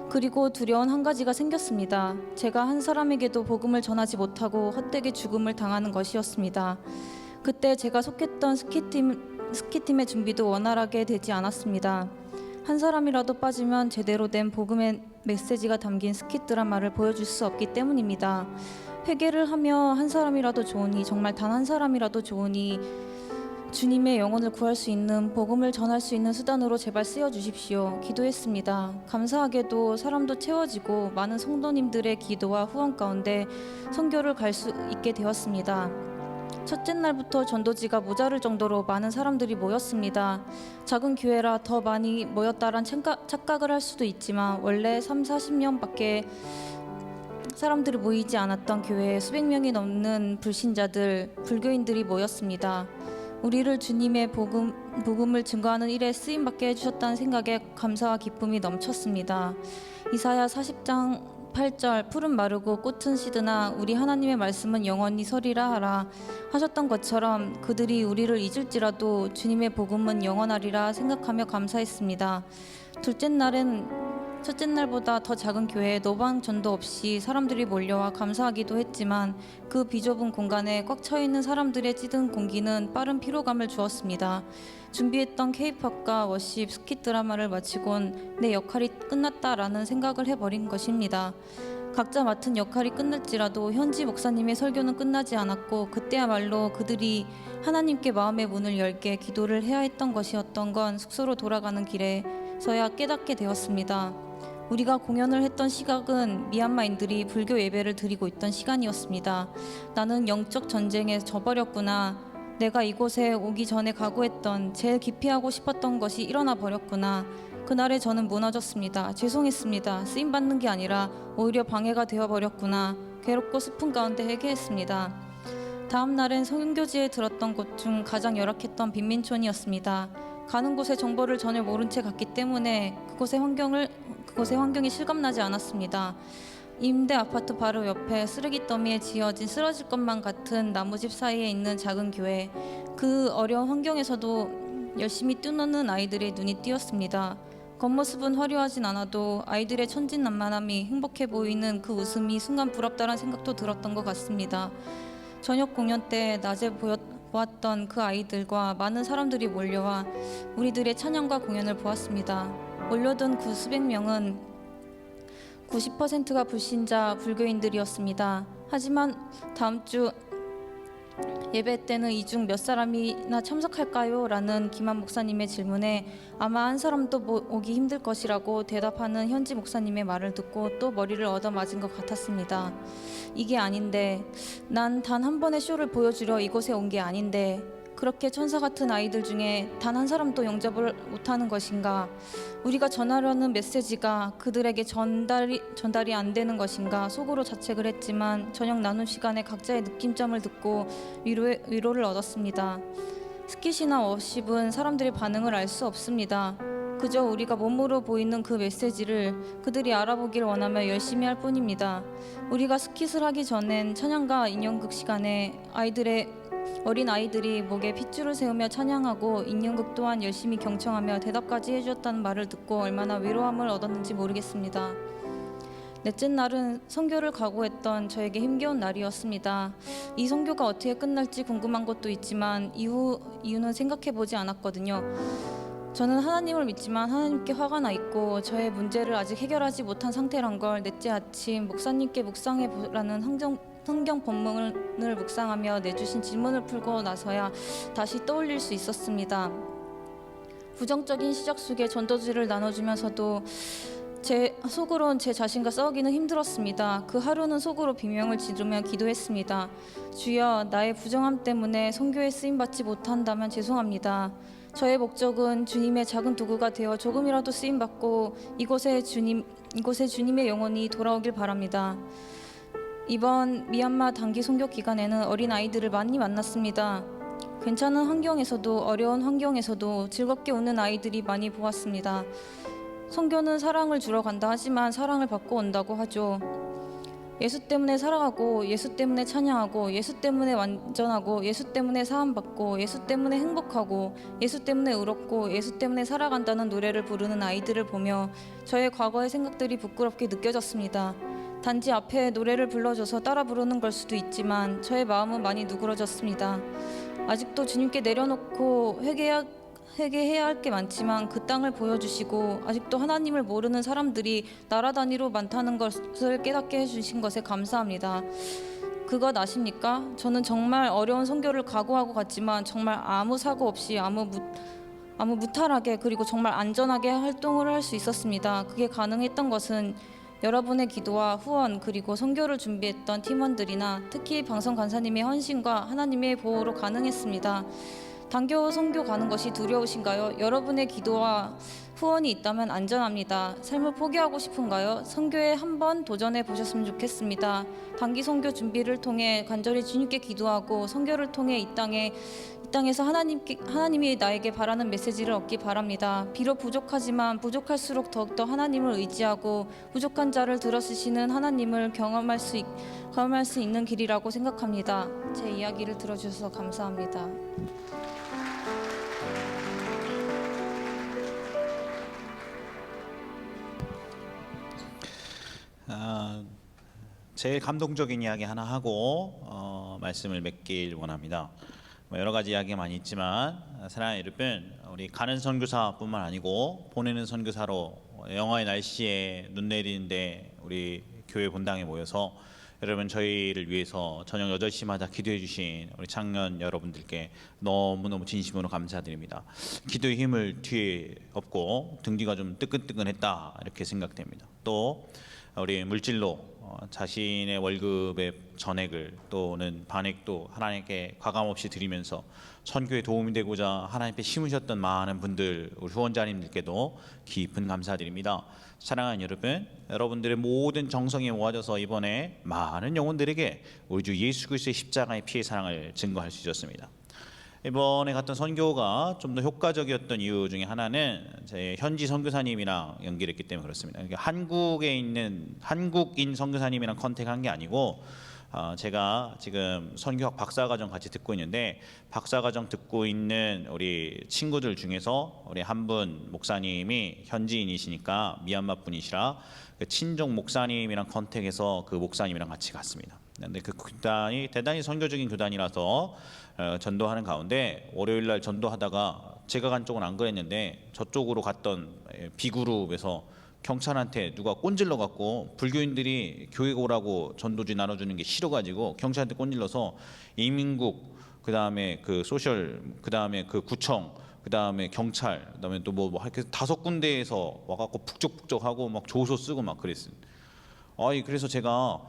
그리고 두려운 한 가지가 생겼습니다. 제가 한 사람에게도 복음을 전하지 못하고 헛되게 죽음을 당하는 것이었습니다. 그때 제가 속했던 스키팀의 준비도 원활하게 되지 않았습니다. 한 사람이라도 빠지면 제대로 된 복음의 메시지가 담긴 스킷 드라마를 보여줄 수 없기 때문입니다. 회개를 하며 한 사람이라도 좋으니, 정말 단 한 사람이라도 좋으니 주님의 영혼을 구할 수 있는, 복음을 전할 수 있는 수단으로 제발 쓰여주십시오. 기도했습니다. 감사하게도 사람도 채워지고 많은 성도님들의 기도와 후원 가운데 선교를 갈 수 있게 되었습니다. 첫째 날부터 전도지가 모자랄 정도로 많은 사람들이 모였습니다. 작은 교회라 더 많이 모였다란 착각을 할 수도 있지만 원래 40명밖에 사람들이 모이지 않았던 교회에 수백 명이 넘는 불신자들, 불교인들이 모였습니다. 우리를 주님의 복음을 증거하는 일에 쓰임받게 해주셨다는 생각에 감사와 기쁨이 넘쳤습니다. 이사야 40장 8절 푸른 마르고 꽃은 시드나 우리 하나님의 말씀은 영원히 서리라 하라 하셨던 것처럼 그들이 우리를 잊을지라도 주님의 복음은 영원하리라 생각하며 감사했습니다. 둘째 날은 첫째 날보다 더 작은 교회에 노방 전도 없이 사람들이 몰려와 감사하기도 했지만 그 비좁은 공간에 꽉 차있는 사람들의 찌든 공기는 빠른 피로감을 주었습니다. 준비했던 K-팝과 워십 스킷 드라마를 마치곤 내 역할이 끝났다라는 생각을 해버린 것입니다. 각자 맡은 역할이 끝날지라도 현지 목사님의 설교는 끝나지 않았고 그때야말로 그들이 하나님께 마음의 문을 열게 기도를 해야 했던 것이었던 건 숙소로 돌아가는 길에서야 깨닫게 되었습니다. 우리가 공연을 했던 시각은 미얀마인들이 불교 예배를 드리고 있던 시간이었습니다. 나는 영적 전쟁에 져버렸구나. 내가 이곳에 오기 전에 각오했던 제일 기피하고 싶었던 것이 일어나 버렸구나. 그날에 저는 무너졌습니다. 죄송했습니다. 쓰임받는 게 아니라 오히려 방해가 되어버렸구나. 괴롭고 슬픈 가운데 회개했습니다. 다음 날엔 선교지에 들었던 곳 중 가장 열악했던 빈민촌이었습니다. 가는 곳의 정보를 전혀 모른 채 갔기 때문에 그곳의 환경이 실감나지 않았습니다. 임대 아파트 바로 옆에 쓰레기 더미에 지어진 쓰러질 것만 같은 나무집 사이에 있는 작은 교회. 그 어려운 환경에서도 열심히 뛰노는 아이들의 눈이 띄었습니다. 겉모습은 화려하진 않아도 아이들의 천진난만함이 행복해 보이는 그 웃음이 순간 부럽다는 생각도 들었던 것 같습니다. 저녁 공연 때 낮에 보았던 그 아이들과 많은 사람들이 몰려와 우리들의 찬양과 공연을 보았습니다. 몰려든 그 수백 명은 90%가 불신자 불교인들이었습니다. 하지만 다음 주 예배 때는 이 중 몇 사람이나 참석할까요? 라는 김한 목사님의 질문에 아마 한 사람도 오기 힘들 것이라고 대답하는 현지 목사님의 말을 듣고 또 머리를 얻어맞은 것 같았습니다. 이게 아닌데, 난 단 한 번의 쇼를 보여주려 이곳에 온 게 아닌데, 그렇게 천사 같은 아이들 중에 단 한 사람도 영접을 못하는 것인가? 우리가 전하려는 메시지가 그들에게 전달이 안 되는 것인가? 속으로 자책을 했지만 저녁 나눔 시간에 각자의 느낌점을 듣고 위로를 얻었습니다. 스킷이나 워십은 사람들의 반응을 알 수 없습니다. 그저 우리가 몸으로 보이는 그 메시지를 그들이 알아보길 원하며 열심히 할 뿐입니다. 우리가 스킷을 하기 전엔 찬양과 인형극 시간에 어린 아이들이 목에 핏줄을 세우며 찬양하고 인형극 또한 열심히 경청하며 대답까지 해주었다는 말을 듣고 얼마나 위로함을 얻었는지 모르겠습니다. 넷째 날은 선교를 각오했던 저에게 힘겨운 날이었습니다. 이 선교가 어떻게 끝날지 궁금한 것도 있지만 이유는 생각해보지 않았거든요. 저는 하나님을 믿지만 하나님께 화가 나 있고 저의 문제를 아직 해결하지 못한 상태란 걸 넷째 아침 목사님께 묵상해보라는 성경 본문을 묵상하며 내주신 질문을 풀고 나서야 다시 떠올릴 수 있었습니다. 부정적인 시작 속에 전도지를 나눠주면서도 제 속으론 제 자신과 싸우기는 힘들었습니다. 그 하루는 속으로 비명을 지르며 기도했습니다. 주여, 나의 부정함 때문에 선교에 쓰임받지 못한다면 죄송합니다. 저의 목적은 주님의 작은 도구가 되어 조금이라도 쓰임받고 이곳에 주님의 영혼이 돌아오길 바랍니다. 이번 미얀마 단기 선교 기간에는 어린 아이들을 많이 만났습니다. 괜찮은 환경에서도 어려운 환경에서도 즐겁게 웃는 아이들이 많이 보았습니다. 선교는 사랑을 주러 간다 하지만 사랑을 받고 온다고 하죠. 예수 때문에 살아가고 예수 때문에 찬양하고 예수 때문에 완전하고 예수 때문에 사함받고 예수 때문에 행복하고 예수 때문에 울었고 예수 때문에 살아간다는 노래를 부르는 아이들을 보며 저의 과거의 생각들이 부끄럽게 느껴졌습니다. 단지 앞에 노래를 불러줘서 따라 부르는 걸 수도 있지만 저의 마음은 많이 누그러졌습니다. 아직도 주님께 내려놓고 회개해야 할 게 많지만 그 땅을 보여주시고 아직도 하나님을 모르는 사람들이 나라 단위로 많다는 것을 깨닫게 해주신 것에 감사합니다. 그것 아십니까? 저는 정말 어려운 선교를 각오하고 갔지만 정말 아무 사고 없이 아무 무탈하게 그리고 정말 안전하게 활동을 할 수 있었습니다. 그게 가능했던 것은 여러분의 기도와 후원 그리고 선교를 준비했던 팀원들이나 특히 방송 간사님의 헌신과 하나님의 보호로 가능했습니다. 단교 선교 가는 것이 두려우신가요? 여러분의 기도와 후원이 있다면 안전합니다. 삶을 포기하고 싶은가요? 선교에 한번 도전해 보셨으면 좋겠습니다. 단기 선교 준비를 통해 간절히 주님께 기도하고 선교를 통해 이 땅에서 하나님이 나에게 바라는 메시지를 얻기 바랍니다. 비록 부족하지만 부족할수록 더욱더 하나님을 의지하고 부족한 자를 들어쓰시는 하나님을 경험할 수 있는 길이라고 생각합니다. 제 이야기를 들어주셔서 감사합니다. 제일 감동적인 이야기 하나 하고 말씀을 맺길 원합니다. 여러 가지 이야기가 많이 있지만 사랑하는 여러분, 우리 가는 선교사뿐만 아니고 보내는 선교사로 영하의 날씨에 눈 내리는데 우리 교회 본당에 모여서 여러분 저희를 위해서 저녁 8시마다 기도해 주신 우리 청년 여러분들께 너무너무 진심으로 감사드립니다. 기도의 힘을 뒤에 업고 등 뒤가 좀 뜨끈뜨끈했다 이렇게 생각됩니다. 또 우리 물질로 자신의 월급의 전액을 또는 반액도 하나님께 과감없이 드리면서 선교에 도움이 되고자 하나님께 심으셨던 많은 분들, 우리 후원자님들께도 깊은 감사드립니다. 사랑하는 여러분, 여러분들의 모든 정성이 모아져서 이번에 많은 영혼들에게 우리 주 예수 그리스도의 십자가의 피의 사랑을 증거할 수 있었습니다. 이번에 갔던 선교가 좀 더 효과적이었던 이유 중에 하나는 제 현지 선교사님이랑 연결했기 때문에 그렇습니다. 그러니까 한국에 있는 한국인 선교사님이랑 컨택한 게 아니고 제가 지금 선교학 박사과정 같이 듣고 있는데 박사과정 듣고 있는 우리 친구들 중에서 우리 한 분 목사님이 현지인이시니까 미얀마 분이시라 그 친족 목사님이랑 컨택해서 그 목사님이랑 같이 갔습니다. 근데 그 교단이 대단히 선교적인 교단이라서 전도하는 가운데 월요일 날 전도하다가 제가 간 쪽은 안 그랬는데 저쪽으로 갔던 B그룹에서 경찰한테 누가 꼰질러 갖고 불교인들이 교회 오라고 전도지 나눠주는 게 싫어가지고 경찰한테 꼰질러서 이민국 그다음에 그 소셜 그다음에 그 구청 그다음에 경찰 그다음에 또 뭐 이렇게 5군데에서 와갖고 북적북적하고 막 조서 쓰고 막 그랬어요. 그래서 제가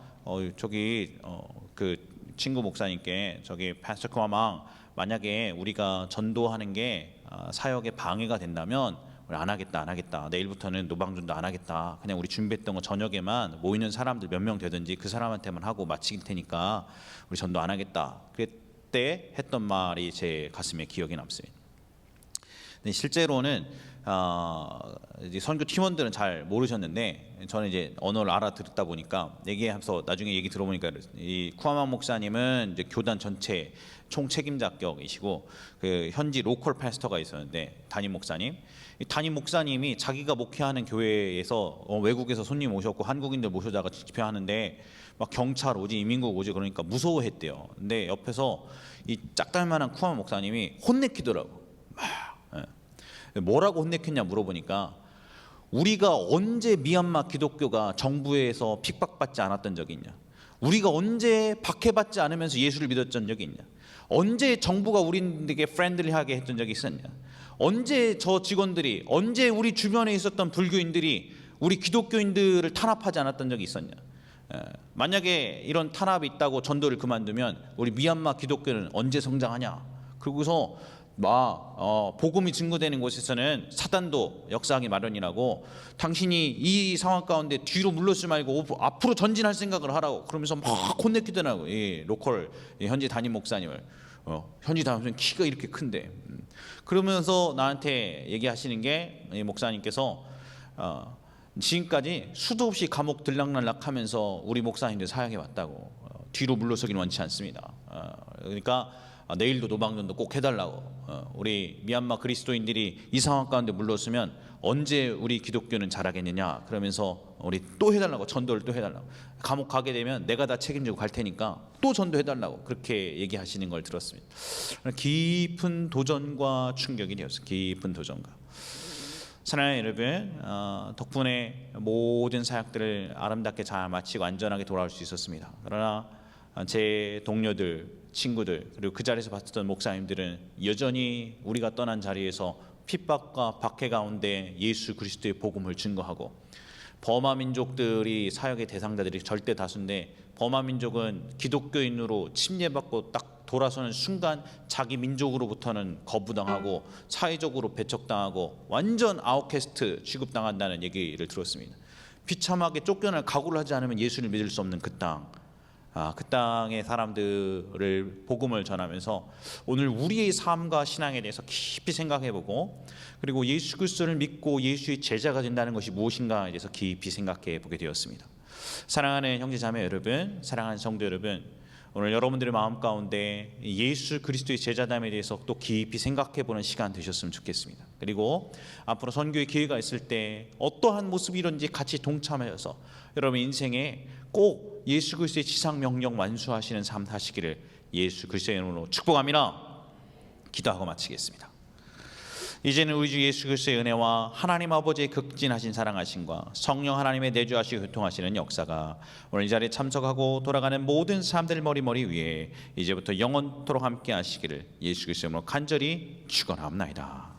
그 친구 목사님께 저기 파스터 코아망 만약에 우리가 전도하는 게 사역에 방해가 된다면 우리 안 하겠다. 내일부터는 노방전도 안 하겠다. 그냥 우리 준비했던 거 저녁에만 모이는 사람들 몇 명 되든지 그 사람한테만 하고 마칠 테니까 우리 전도 안 하겠다. 그때 했던 말이 제 가슴에 기억에 남습니다. 근데 실제로는 이제 선교 팀원들은 잘 모르셨는데 저는 이제 언어를 알아듣다 보니까 얘기하면서 나중에 얘기 들어보니까 이 쿠아마 목사님은 이제 교단 전체 총 책임자격이시고 그 현지 로컬 패스터가 있었는데 담임 목사님. 이 담임 목사님이 자기가 목회하는 교회에서 외국에서 손님 오셨고 한국인들 모셔다가 집회하는데 막 경찰 오지 이민국 오지 그러니까 무서워했대요. 근데 옆에서 이 짝달만한 쿠아마 목사님이 혼내키더라고. 뭐라고 혼내켰냐 물어보니까 우리가 언제 미얀마 기독교가 정부에서 핍박받지 않았던 적이 있냐? 우리가 언제 박해받지 않으면서 예수를 믿었던 적이 있냐? 언제 정부가 우리에게 프렌들리하게 했던 적이 있었냐? 언제 저 직원들이 언제 우리 주변에 있었던 불교인들이 우리 기독교인들을 탄압하지 않았던 적이 있었냐? 만약에 이런 탄압이 있다고 전도를 그만두면 우리 미얀마 기독교는 언제 성장하냐? 그러고서 복음이 증거되는 곳에서는 사단도 역사하기 마련이라고 당신이 이 상황 가운데 뒤로 물러서지 말고 앞으로 전진할 생각을 하라고 그러면서 막 혼내키더라고. 이 로컬 현지 담임 목사님을 현지 담임 목사님 키가 이렇게 큰데 그러면서 나한테 얘기하시는 게 이 목사님께서 지금까지 수도 없이 감옥 들락날락하면서 우리 목사님들 사역해 왔다고 뒤로 물러서기는 원치 않습니다. 그러니까 내일도 노방전도 꼭 해달라고 우리 미얀마 그리스도인들이 이 상황 가운데 물러서면 언제 우리 기독교는 자라겠느냐 그러면서 우리 또 해달라고 전도를 또 해달라고 감옥 가게 되면 내가 다 책임지고 갈 테니까 또 전도해달라고 그렇게 얘기하시는 걸 들었습니다. 깊은 도전과 충격이 되었어요. 깊은 도전과 사랑하는 여러분 덕분에 모든 사역들을 아름답게 잘 마치고 안전하게 돌아올 수 있었습니다. 그러나 제 동료들 친구들 그리고 그 자리에서 봤던 목사님들은 여전히 우리가 떠난 자리에서 핍박과 박해 가운데 예수 그리스도의 복음을 증거하고 버마 민족들이 사역의 대상자들이 절대 다수인데 버마 민족은 기독교인으로 침례받고 딱 돌아서는 순간 자기 민족으로부터는 거부당하고 사회적으로 배척당하고 완전 아웃캐스트 취급당한다는 얘기를 들었습니다. 비참하게 쫓겨날 각오를 하지 않으면 예수를 믿을 수 없는 그 땅. 그 땅의 사람들을 복음을 전하면서 오늘 우리의 삶과 신앙에 대해서 깊이 생각해보고 그리고 예수 그리스도를 믿고 예수의 제자가 된다는 것이 무엇인가에 대해서 깊이 생각해 보게 되었습니다. 사랑하는 형제자매 여러분, 사랑하는 성도 여러분, 오늘 여러분들의 마음 가운데 예수 그리스도의 제자됨에 대해서 또 깊이 생각해보는 시간 되셨으면 좋겠습니다. 그리고 앞으로 선교의 기회가 있을 때 어떠한 모습이든지 같이 동참하여서 여러분 인생에 꼭 예수 그리스도의 지상 명령 완수하시는 삶 사시기를 예수 그리스도의 이름으로 축복합니다. 기도하고 마치겠습니다. 이제는 우리 주 예수 그리스도의 은혜와 하나님 아버지의 극진하신 사랑하심과 성령 하나님의 내주하시고 교통하시는 역사가 오늘 이 자리에 참석하고 돌아가는 모든 사람들 머리 위에 이제부터 영원토록 함께 하시기를 예수 그리스도의 이름으로 간절히 축원합니다.